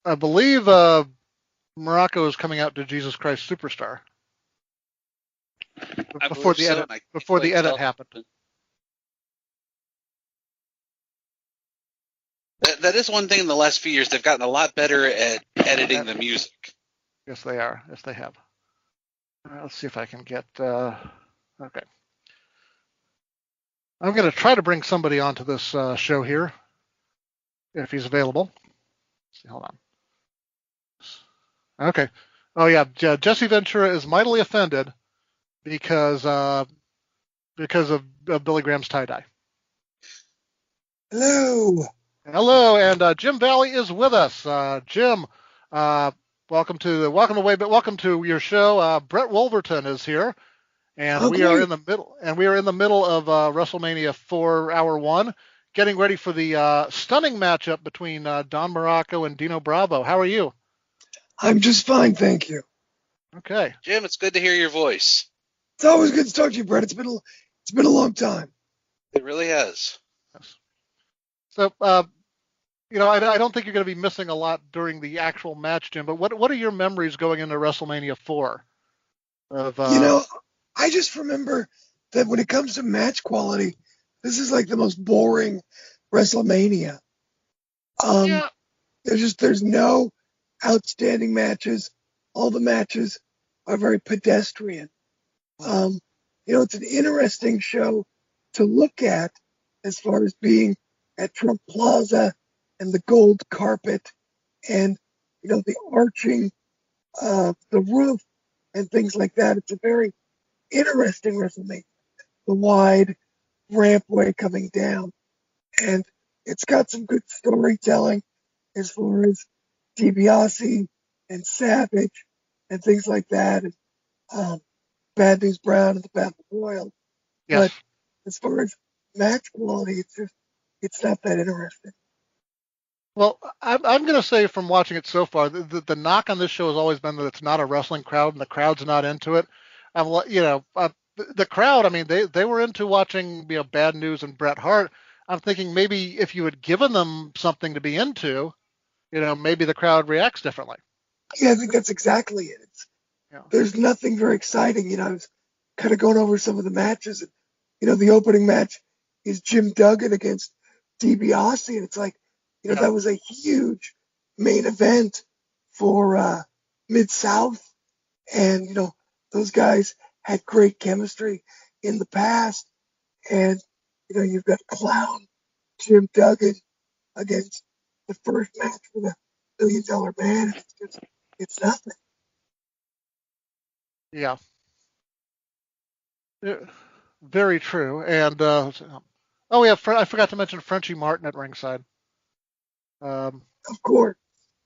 I believe Morocco is coming out to Jesus Christ Superstar before the edit happened. That is one thing in the last few years. They've gotten a lot better at editing the music. Yes, they are. Yes, they have. Let's see if I can get... okay. I'm going to try to bring somebody onto this show here, if he's available. Let's see, hold on. Okay. Oh, yeah. Jesse Ventura is mightily offended because of Billy Graham's tie-dye. Hello. Hello, and Jim Valley is with us. Jim, welcome to your show. Brett Wolverton is here, and we are in the middle. And we are in the middle of WrestleMania 4 Hour 1, getting ready for the stunning matchup between Don Morocco and Dino Bravo. How are you? I'm just fine, thank you. Okay, Jim, it's good to hear your voice. It's always good to talk to you, Brett. It's been a long time. It really has. yes. So, I don't think you're going to be missing a lot during the actual match, Jim. But what are your memories going into WrestleMania 4? I just remember that when it comes to match quality, this is like the most boring WrestleMania. Yeah. There's no outstanding matches. All the matches are very pedestrian. It's an interesting show to look at as far as being at Trump Plaza and the gold carpet and, the arching of the roof and things like that. It's a very interesting WrestleMania. The wide rampway coming down. And it's got some good storytelling as far as DiBiase and Savage and things like that. And Bad News Brown and the Battle Royal. Yes. But as far as match quality, it's not that interesting. Well, I'm going to say from watching it so far, the knock on this show has always been that it's not a wrestling crowd and the crowd's not into it. The crowd, I mean, they were into watching, Bad News and Bret Hart. I'm thinking maybe if you had given them something to be into, maybe the crowd reacts differently. Yeah, I think that's exactly it. There's nothing very exciting. I was kind of going over some of the matches. And, the opening match is Jim Duggan against DiBiase, and it's like, that was a huge main event for Mid-South. And, those guys had great chemistry in the past. And, you've got Clown Jim Duggan against the first match for the $1 Million Man. It's nothing. Yeah. Very true. And, I forgot to mention Frenchie Martin at ringside. Of course.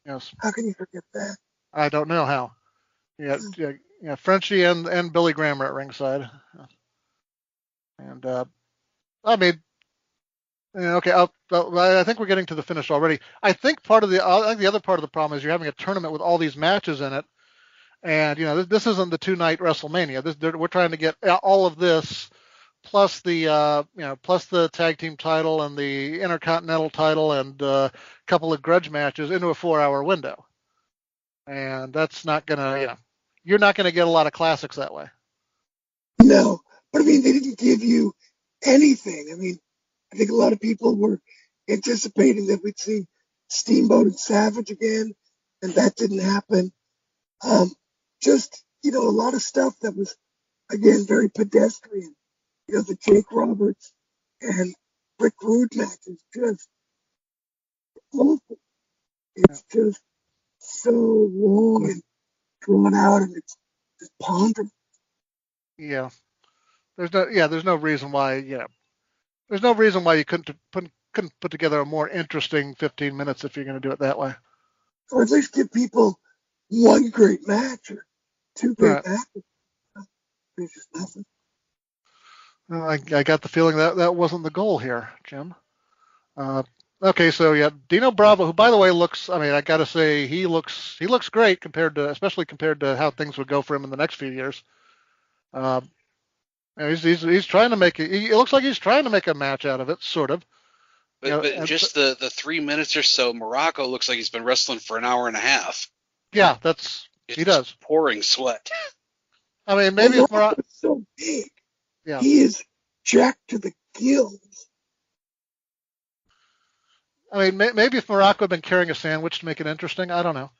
Yes. How can you forget that? I don't know how. Yeah, Frenchie and Billy Graham are at ringside. And, I think we're getting to the finish already. I think the other part of the problem is you're having a tournament with all these matches in it. And, this isn't the 2-night WrestleMania. We're trying to get all of this plus the tag team title and the Intercontinental title and a couple of grudge matches into a 4-hour window. And that's not going to, you're not going to get a lot of classics that way. No, but they didn't give you anything. I think a lot of people were anticipating that we'd see Steamboat and Savage again, and that didn't happen. A lot of stuff that was, again, very pedestrian. The Jake Roberts and Rick Rude match is just awful. It's just so long and drawn out, and it's just ponderous. Yeah. There's no reason why, there's no reason why you couldn't put together a more interesting 15 minutes if you're going to do it that way. Or at least give people one great match or two great matches. There's just nothing. I got the feeling that wasn't the goal here, Jim. Okay, so Dino Bravo, who by the way looks, I got to say he looks great especially compared to how things would go for him in the next few years. He's trying to make it. It looks like he's trying to make a match out of it, sort of. But just the 3 minutes or so, Morocco looks like he's been wrestling for an hour and a half. Yeah, he does. Pouring sweat. Maybe if Morocco is so big. Yeah. He is jacked to the gills. Maybe if Morocco had been carrying a sandwich to make it interesting, I don't know.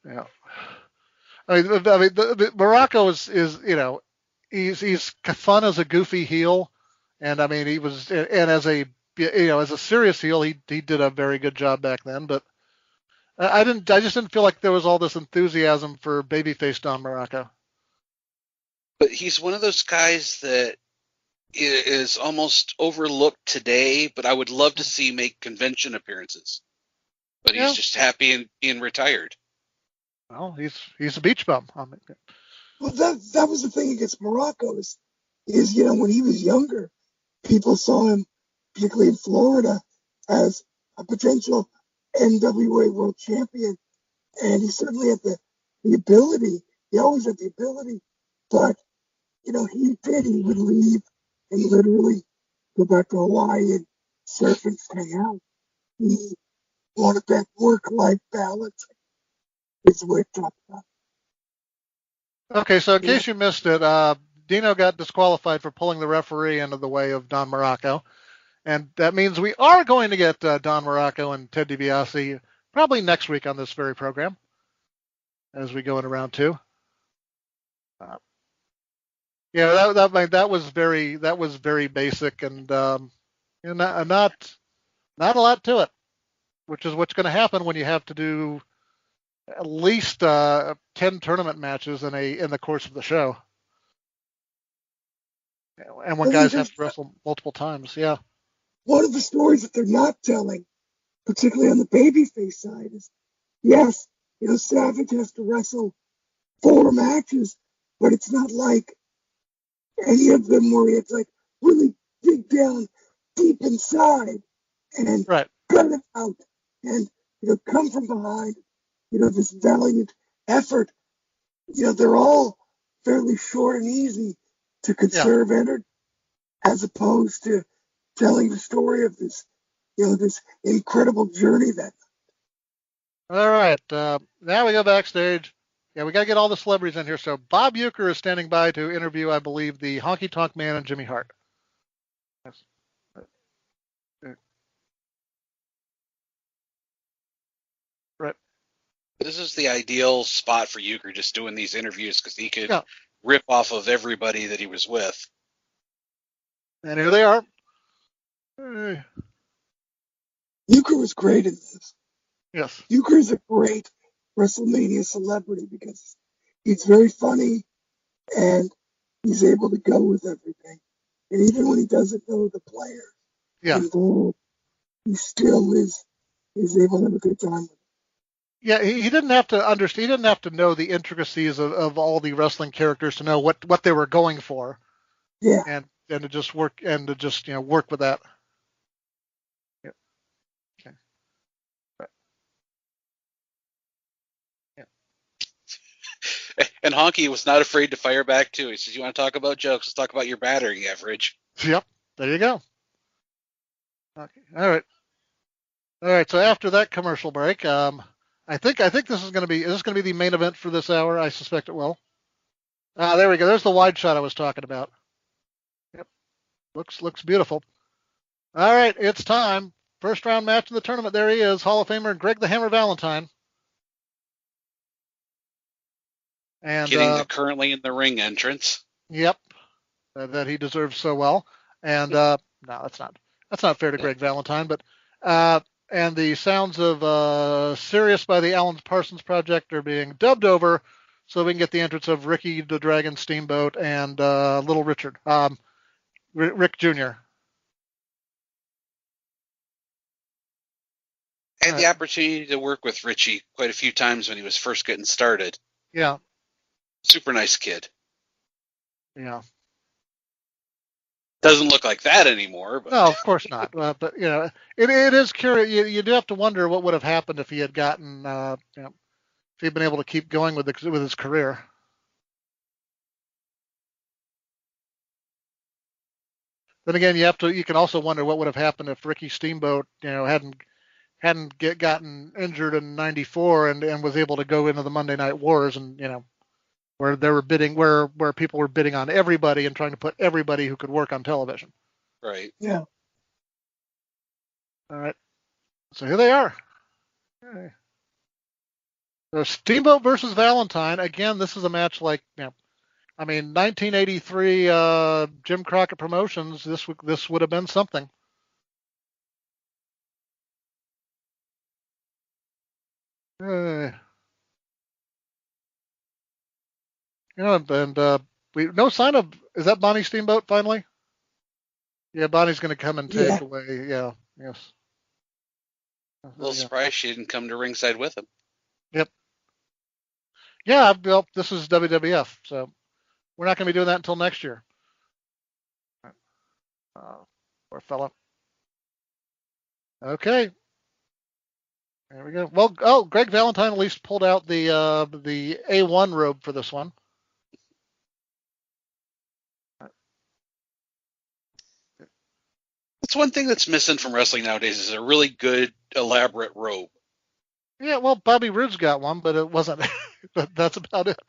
Yeah. Morocco is he's fun as a goofy heel, and he was, and as a serious heel, he did a very good job back then. But I just didn't feel like there was all this enthusiasm for babyface Don Morocco. But he's one of those guys that is almost overlooked today, but I would love to see him make convention appearances. But he's just happy in being retired. Well, he's a beach bum. Well, that was the thing against Morocco is when he was younger, people saw him, particularly in Florida, as a potential NWA world champion, and he certainly had the ability. He always had the ability, but he would leave and literally go back to Hawaii and surf and hang out. He wanted that work-life balance. Is the way to talk about it. Okay, so in case you missed it, Dino got disqualified for pulling the referee into the way of Don Morocco, and that means we are going to get Don Morocco and Ted DiBiase probably next week on this very program as we go into round 2. That was very basic and not a lot to it, which is what's going to happen when you have to do at least 10 tournament matches in the course of the show, and when guys have to wrestle multiple times. Yeah. One of the stories that they're not telling, particularly on the babyface side, is yes, Savage has to wrestle 4 matches, but it's not like any of them where he had to really dig down deep inside and right. gut it out and come from behind. This valiant effort. They're all fairly short and easy to conserve energy, as opposed to telling the story of this, this incredible journey that. All right, now we go backstage. Yeah, we got to get all the celebrities in here. So Bob Uecker is standing by to interview, I believe, the Honky Tonk Man and Jimmy Hart. Yes. Right. This is the ideal spot for Uecker, just doing these interviews, because he could rip off of everybody that he was with. And here they are. Uecker was great in this. Yes. Uecker is a great WrestleMania celebrity because he's very funny and he's able to go with everything. And even when he doesn't know the player involved, he still is able to have a good time with it. Yeah, he didn't have to understand. He didn't have to know the intricacies of all the wrestling characters to know what they were going for. Yeah, and to just work work with that. Yeah. Okay. Right. Yeah. And Honky was not afraid to fire back too. He says, "You want to talk about jokes? Let's talk about your batting average." Yep. There you go. Okay. All right. So after that commercial break, I think this is going to be the main event for this hour. I suspect it will. There we go. There's the wide shot I was talking about. Yep. Looks beautiful. All right, it's time. First round match in the tournament. There he is, Hall of Famer Greg the Hammer Valentine. And getting the currently in the ring entrance. Yep. That he deserves so well. And no, that's not fair to Greg Valentine, but and the sounds of Sirius by the Alan Parsons Project are being dubbed over so we can get the entrance of Ricky the Dragon Steamboat and Little Richard, Rick Jr. I had the opportunity to work with Richie quite a few times when he was first getting started. Yeah. Super nice kid. Yeah. Doesn't look like that anymore. But. No, of course not. But it is curious. You do have to wonder what would have happened if he had gotten, if he'd been able to keep going with his career. Then again, you can also wonder what would have happened if Ricky Steamboat, hadn't gotten injured in '94 and was able to go into the Monday Night Wars and where they were bidding, where people were bidding on everybody and trying to put everybody who could work on television. Right. Yeah. All right. So here they are. Okay. So Steamboat versus Valentine. Again, this is a match like, 1983 Jim Crockett Promotions. This would have been something. And we no sign of, is that Bonnie Steamboat finally? Yeah, Bonnie's going to come and take away. Yeah, yes. A little surprised she didn't come to ringside with him. Yep. Yeah, well, this is WWF, so we're not going to be doing that until next year. Poor fella. Okay. There we go. Well, Greg Valentine at least pulled out the A1 robe for this one. That's one thing that's missing from wrestling nowadays is a really good, elaborate robe. Yeah, well, Bobby Roode's got one, but it wasn't. But that's about it.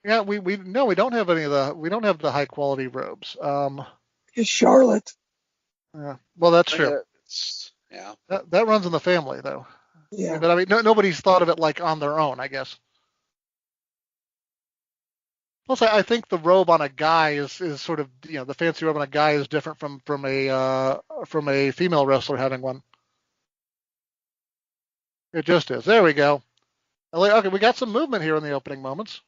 Yeah, we don't have any of the high quality robes. It's Charlotte. Yeah, well, that's true. Yeah. That runs in the family, though. Yeah. But I mean, nobody's thought of it like on their own, I guess. Plus, I think the robe on a guy is sort of, the fancy robe on a guy is different from a female wrestler having one. It just is. There we go. Okay, we got some movement here in the opening moments.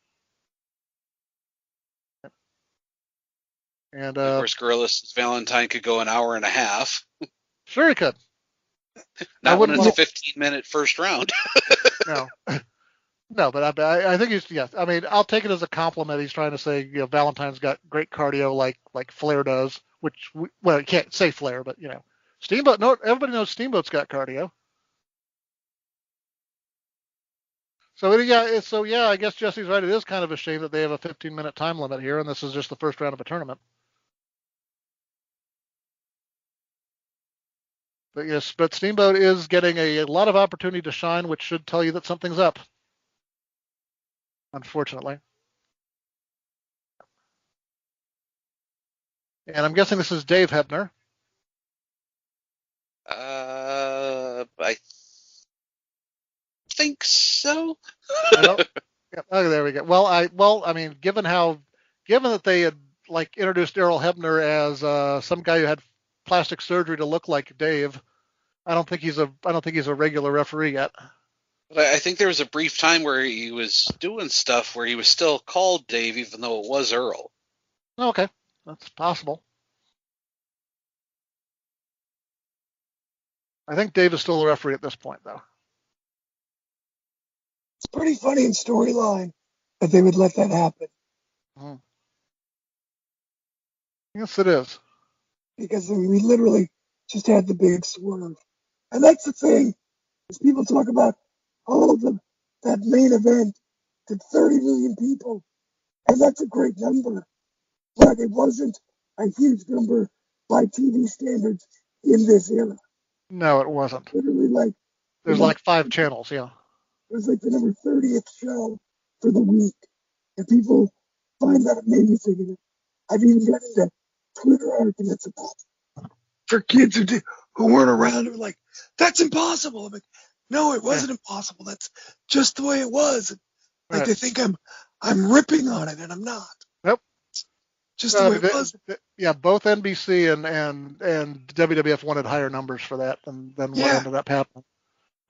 And of course, Gorillas Valentine could go an hour and a half. Sure, he could. Not when it's a 15-minute first round. No, but I think he's, yes. I mean, I'll take it as a compliment. He's trying to say, Valentine's got great cardio like Flair does, which, you can't say Flair, but, Steamboat, no, everybody knows Steamboat's got cardio. So, I guess Jesse's right. It is kind of a shame that they have a 15-minute time limit here, and this is just the first round of a tournament. But yes, Steamboat is getting a lot of opportunity to shine, which should tell you that something's up. Unfortunately. And I'm guessing this is Dave Hebner. I think so. Oh, there we go. Well, I mean, given that they had introduced Errol Hebner as some guy who had plastic surgery to look like Dave, I don't think he's a regular referee yet. But I think there was a brief time where he was doing stuff where he was still called Dave, even though it was Earl. Okay, that's possible. I think Dave is still a referee at this point, though. It's pretty funny in storyline that they would let that happen. Mm. Yes, it is. Because we literally just had the big swerve. And that's the thing, is people talk about, that main event did 30 million people. And that's a great number. But it wasn't a huge number by TV standards in this era. No, it wasn't. Literally there's 5 channels, yeah. It was the number 30th show for the week. And people find that amazing. And I've even gotten into Twitter arguments about it. For kids who weren't around, who were like, that's impossible. I'm like, no, it wasn't impossible. That's just the way it was. They think I'm ripping on it, and I'm not. Nope. Just the way it was. Yeah, both NBC and WWF wanted higher numbers for that than what ended up happening.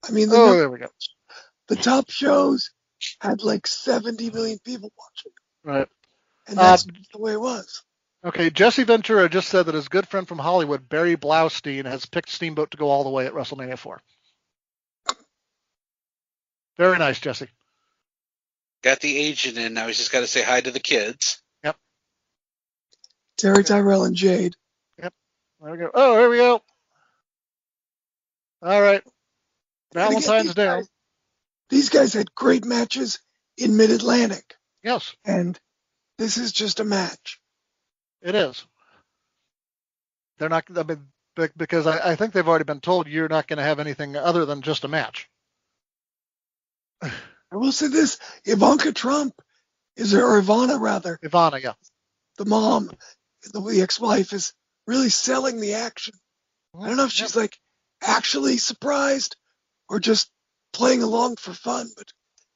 I mean, there we go. The top shows had 70 million people watching. Right. And that's the way it was. Okay, Jesse Ventura just said that his good friend from Hollywood, Barry Blaustein, has picked Steamboat to go all the way at WrestleMania 4. Very nice, Jesse. Got the agent in. Now he's just got to say hi to the kids. Yep. Terry, Tyrell, and Jade. Yep. There we go. Oh, here we go. All right. Valentine's down. These guys had great matches in Mid-Atlantic. Yes. And this is just a match. It is. They're not, because I think they've already been told you're not going to have anything other than just a match. I will say this, Ivana, yeah. The mom, the ex-wife, is really selling the action. I don't know if she's actually surprised or just playing along for fun, but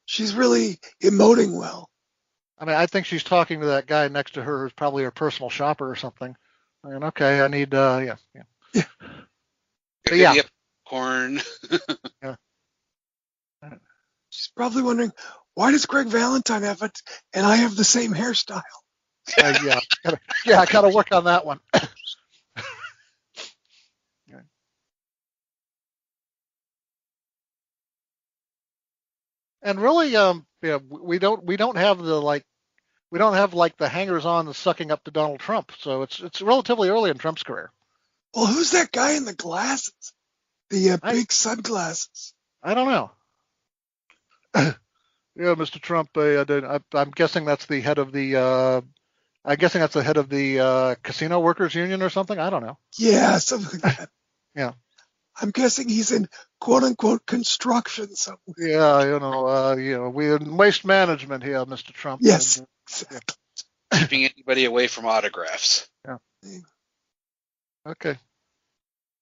she's really emoting well. I mean, I think she's talking to that guy next to her who's probably her personal shopper or something. And okay, I need, yeah. But yeah. Corn. Yeah. She's probably wondering, why does Greg Valentine have it and I have the same hairstyle? I gotta work on that one. And really, we don't have the hangers-on the sucking up to Donald Trump. So it's relatively early in Trump's career. Well, who's that guy in the glasses? The big sunglasses. I don't know. Yeah, Mr. Trump. I'm guessing that's the head of the. I'm guessing that's the head of the casino workers union or something. I don't know. Yeah, something like that. Yeah. I'm guessing he's in quote unquote construction somewhere. Yeah, we in waste management here, Mr. Trump. Yes. Exactly. Keeping anybody away from autographs. Yeah. Okay.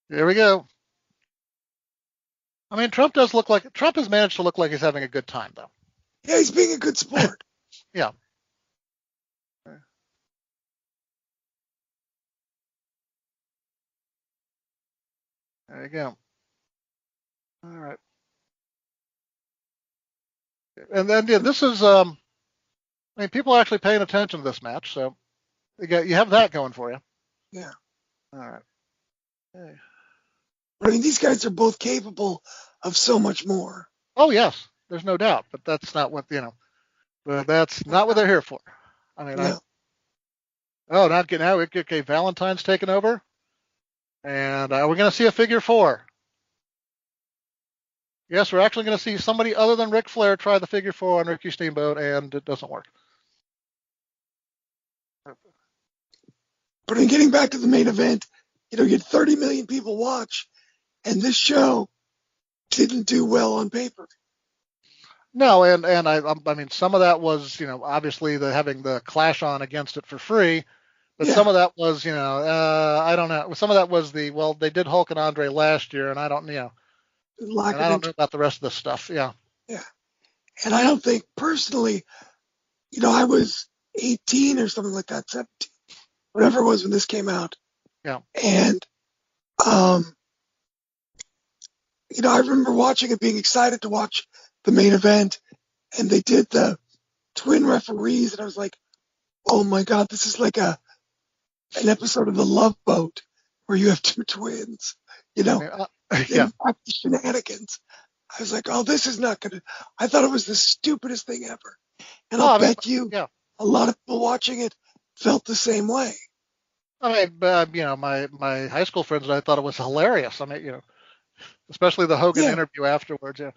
Here we go. I mean, Trump has managed to look like he's having a good time, though. Yeah, he's being a good sport. Yeah. There you go. All right. And then this is, people are actually paying attention to this match, so you have that going for you. Yeah. All right. Okay. I mean, these guys are both capable of so much more. Oh yes, there's no doubt, but that's not what But that's not what they're here for. I mean, Yeah. Okay, Valentine's taking over, and we're going to see a figure four. Yes, we're actually going to see somebody other than Ric Flair try the figure four on Ricky Steamboat, and it doesn't work. But in getting back to the main event, you had 30 million people watch, and this show didn't do well on paper. No, and I mean, some of that was, obviously having the Clash on against it for free, but some of that was, I don't know. Some of that was they did Hulk and Andre last year, and I don't know about the rest of the stuff. Yeah. Yeah. And I don't think personally, I was 18 or something like that, 17, whatever it was when this came out. Yeah. And, I remember watching it, being excited to watch the main event, and they did the twin referees, and I was like, oh my God, this is like an episode of The Love Boat where you have two twins, Yeah. Shenanigans. I was like, oh, this is not gonna. I thought it was the stupidest thing ever, and I'll bet you a lot of people watching it felt the same way. I mean, my high school friends and I thought it was hilarious. I mean, especially the Hogan interview afterwards. Yeah.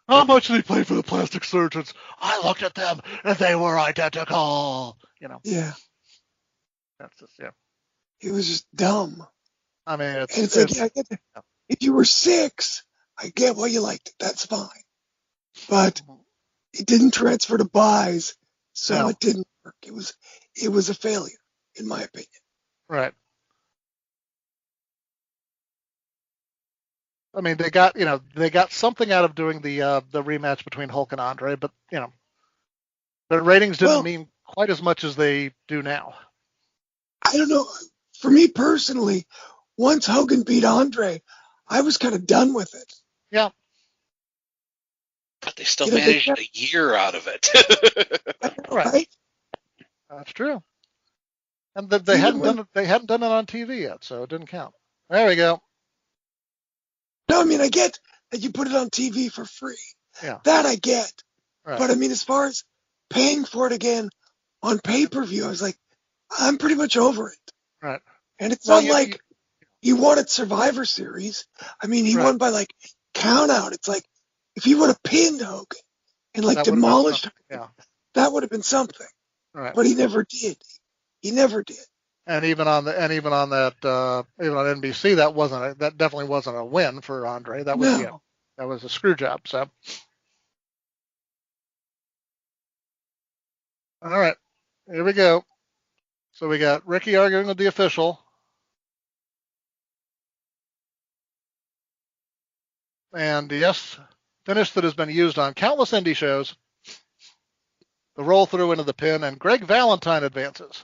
How much did he play for the plastic surgeons? I looked at them and they were identical. Yeah. That's just It was just dumb. I mean, if you were 6, I get why you liked it. That's fine. But it didn't transfer to buys, so it didn't work. It was a failure, in my opinion. Right. I mean, they got something out of doing the rematch between Hulk and Andre, but the ratings didn't mean quite as much as they do now. I don't know. For me personally, once Hogan beat Andre, I was kind of done with it. Yeah. But they still managed a year out of it. Right. That's true. And they hadn't done it on TV yet, so it didn't count. There we go. No, I mean, I get that you put it on TV for free. Yeah. That I get. Right. But I mean, as far as paying for it again on pay-per-view, I was like, I'm pretty much over it. Right. And it's not like he won at Survivor Series. I mean, he won by count out. It's like if he would have pinned Hogan and demolished Hogan, that would have been something. Right. But he never did. He never did. And even on NBC, that definitely wasn't a win for Andre. That was that was a screw job. So, all right, here we go. So we got Ricky arguing with the official, and yes, finish that has been used on countless indie shows. The roll through into the pin, and Greg Valentine advances.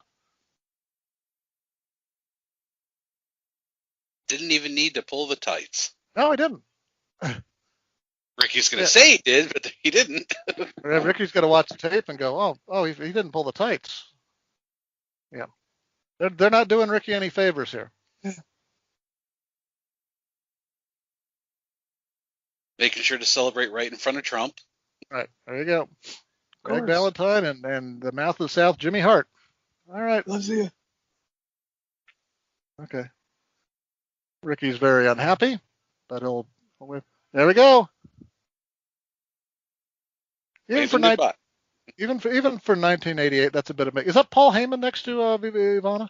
Didn't even need to pull the tights. No, he didn't. Ricky's going to say he did, but he didn't. Ricky's going to watch the tape and go, oh, he didn't pull the tights. Yeah. They're not doing Ricky any favors here. Yeah. Making sure to celebrate right in front of Trump. Right. There you go. Greg Valentine and the Mouth of the South, Jimmy Hart. All right. Loves you. Okay. Ricky's very unhappy, but there we go. Even for 1988, that's a bit of Is that Paul Heyman next to Ivana?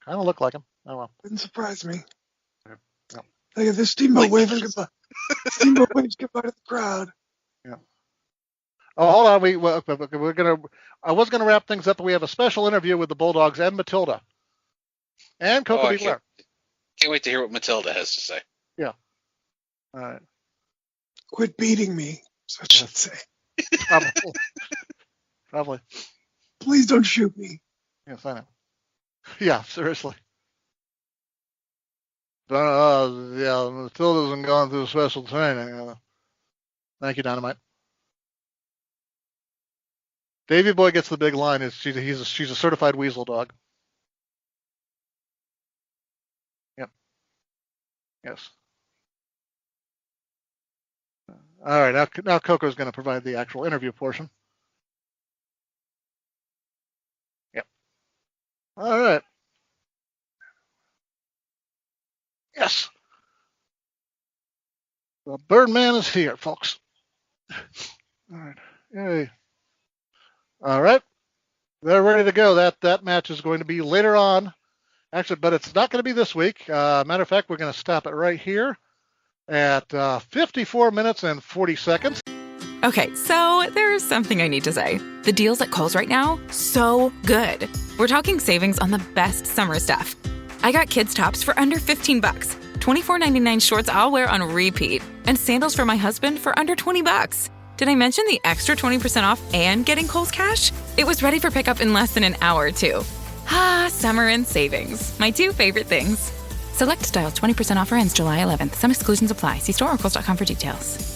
Kind of look like him. Oh well. Didn't surprise me. No. Look at this Steamboat waving goodbye. Steamboat waves goodbye to the crowd. Yeah. Oh, hold on. I was gonna wrap things up, but we have a special interview with the Bulldogs and Matilda and Coco Beware. Can't wait to hear what Matilda has to say. Yeah. All right. Quit beating me. That's what I should say. Probably. Please don't shoot me. Yes, I know. Yeah, seriously. Matilda hasn't gone through special training. Thank you, Dynamite. Davey Boy gets the big line. She's a certified weasel dog. Yep. Yes. All right. Now Coco's going to provide the actual interview portion. Yep. All right. Yes. The Birdman is here, folks. All right. Yay. All right. They're ready to go. That match is going to be later on. Actually, but it's not going to be this week. Matter of fact, we're going to stop it right here at 54 minutes and 40 seconds. Okay, so there's something I need to say. The deals at Kohl's right now, so good. We're talking savings on the best summer stuff. I got kids' tops for under $15, $24.99 shorts I'll wear on repeat, and sandals for my husband for under $20. Did I mention the extra 20% off and getting Kohl's Cash? It was ready for pickup in less than an hour, too. Ah, summer and savings. My two favorite things. Select styles 20% offer ends July 11th. Some exclusions apply. See store or Kohl's.com for details.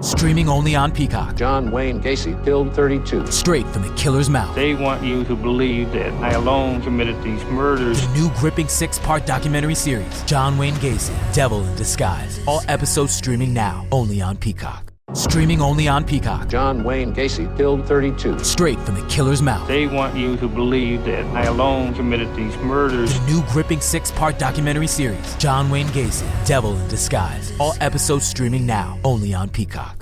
Streaming only on Peacock. John Wayne Gacy killed 32. Straight from the killer's mouth. They want you to believe that I alone committed these murders. The new gripping 6-part documentary series, John Wayne Gacy, Devil in Disguise. All episodes streaming now, only on Peacock. Streaming only on Peacock. John Wayne Gacy killed 32. Straight from the killer's mouth. They want you to believe that I alone committed these murders. The new gripping 6-part documentary series, John Wayne Gacy, Devil in Disguise. All episodes streaming now, only on Peacock.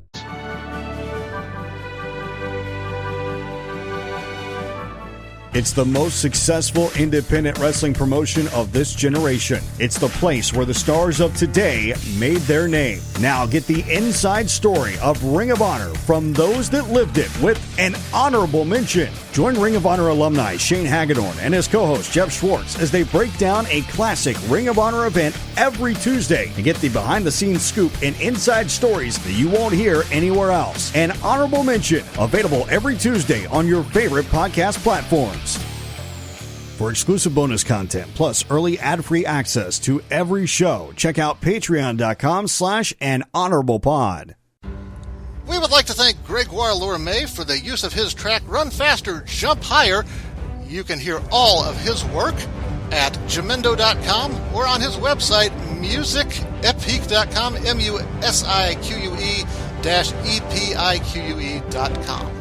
It's the most successful independent wrestling promotion of this generation. It's the place where the stars of today made their name. Now get the inside story of Ring of Honor from those that lived it with an honorable mention. Join Ring of Honor alumni Shane Hagedorn and his co-host Jeff Schwartz as they break down a classic Ring of Honor event every Tuesday and get the behind-the-scenes scoop and inside stories that you won't hear anywhere else. An honorable mention, available every Tuesday on your favorite podcast platforms. For exclusive bonus content, plus early ad-free access to every show, check out patreon.com/anhonorablepod. We would like to thank Gregoire Lourmet for the use of his track Run Faster, Jump Higher. You can hear all of his work at jamendo.com or on his website, musicepique.com, musique-epique.com.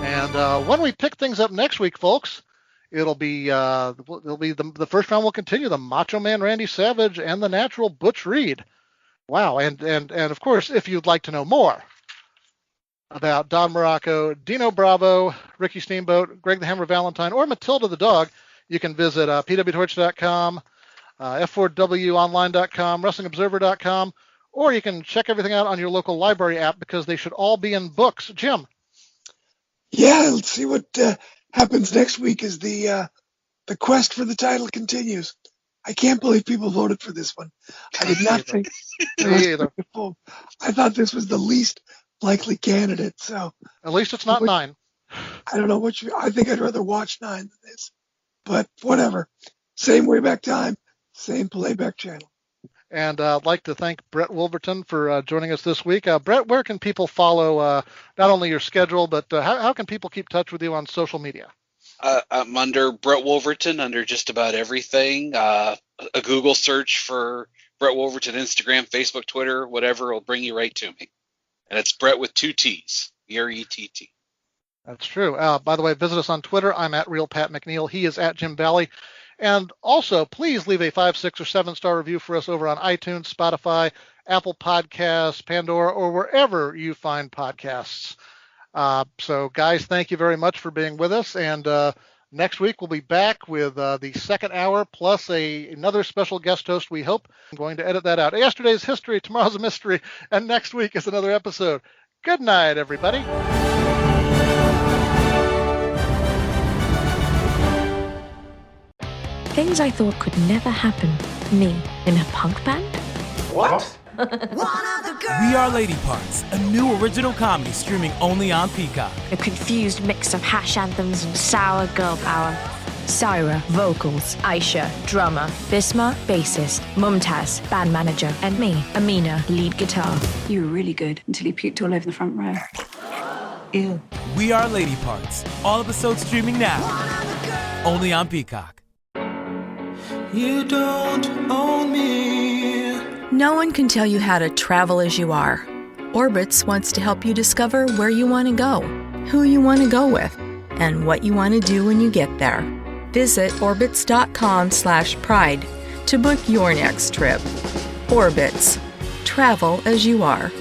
And when we pick things up next week, folks, it'll be the first round will continue the Macho Man Randy Savage and the Natural Butch Reed. Wow, and of course, if you'd like to know more about Don Morocco, Dino Bravo, Ricky Steamboat, Greg the Hammer Valentine, or Matilda the Dog, you can visit pwtorch.com, f4wonline.com, wrestlingobserver.com, or you can check everything out on your local library app because they should all be in books. Jim. Yeah, let's see what happens next week as the quest for the title continues. I can't believe people voted for this one. I did not think. I thought this was the least likely candidate. So at least it's not 9. I don't know what I think I'd rather watch 9 than this, but whatever. Same Wayback Time, same playback channel. And I'd like to thank Brett Wolverton for joining us this week. Brett, where can people follow not only your schedule, but how can people keep in touch with you on social media? I'm under Brett Wolverton under just about everything. A Google search for Brett Wolverton, Instagram, Facebook, Twitter, whatever will bring you right to me. And it's Brett with 2 T's, Brett. That's true. By the way, visit us on Twitter. I'm at Real Pat McNeil. He is at Jim Bally. And also, please leave a 5, 6, or 7-star review for us over on iTunes, Spotify, Apple Podcasts, Pandora, or wherever you find podcasts. So, guys, thank you very much for being with us. And next week, we'll be back with the second hour plus another special guest host, we hope. I'm going to edit that out. Yesterday's history, tomorrow's a mystery, and next week is another episode. Good night, everybody. Things I thought could never happen. Me in a punk band? What? We Are Lady Parts, a new original comedy streaming only on Peacock. A confused mix of hash anthems and sour girl power. Syra, vocals. Aisha, drummer. Bisma, bassist. Mumtaz, band manager. And me, Amina, lead guitar. You were really good until you puked all over the front row. Ew. We Are Lady Parts, all episodes streaming now. Only on Peacock. You don't own me. No one can tell you how to travel as you are. Orbitz wants to help you discover where you want to go, who you want to go with, and what you want to do when you get there. Visit Orbitz.com/pride to book your next trip. Orbitz. Travel as you are.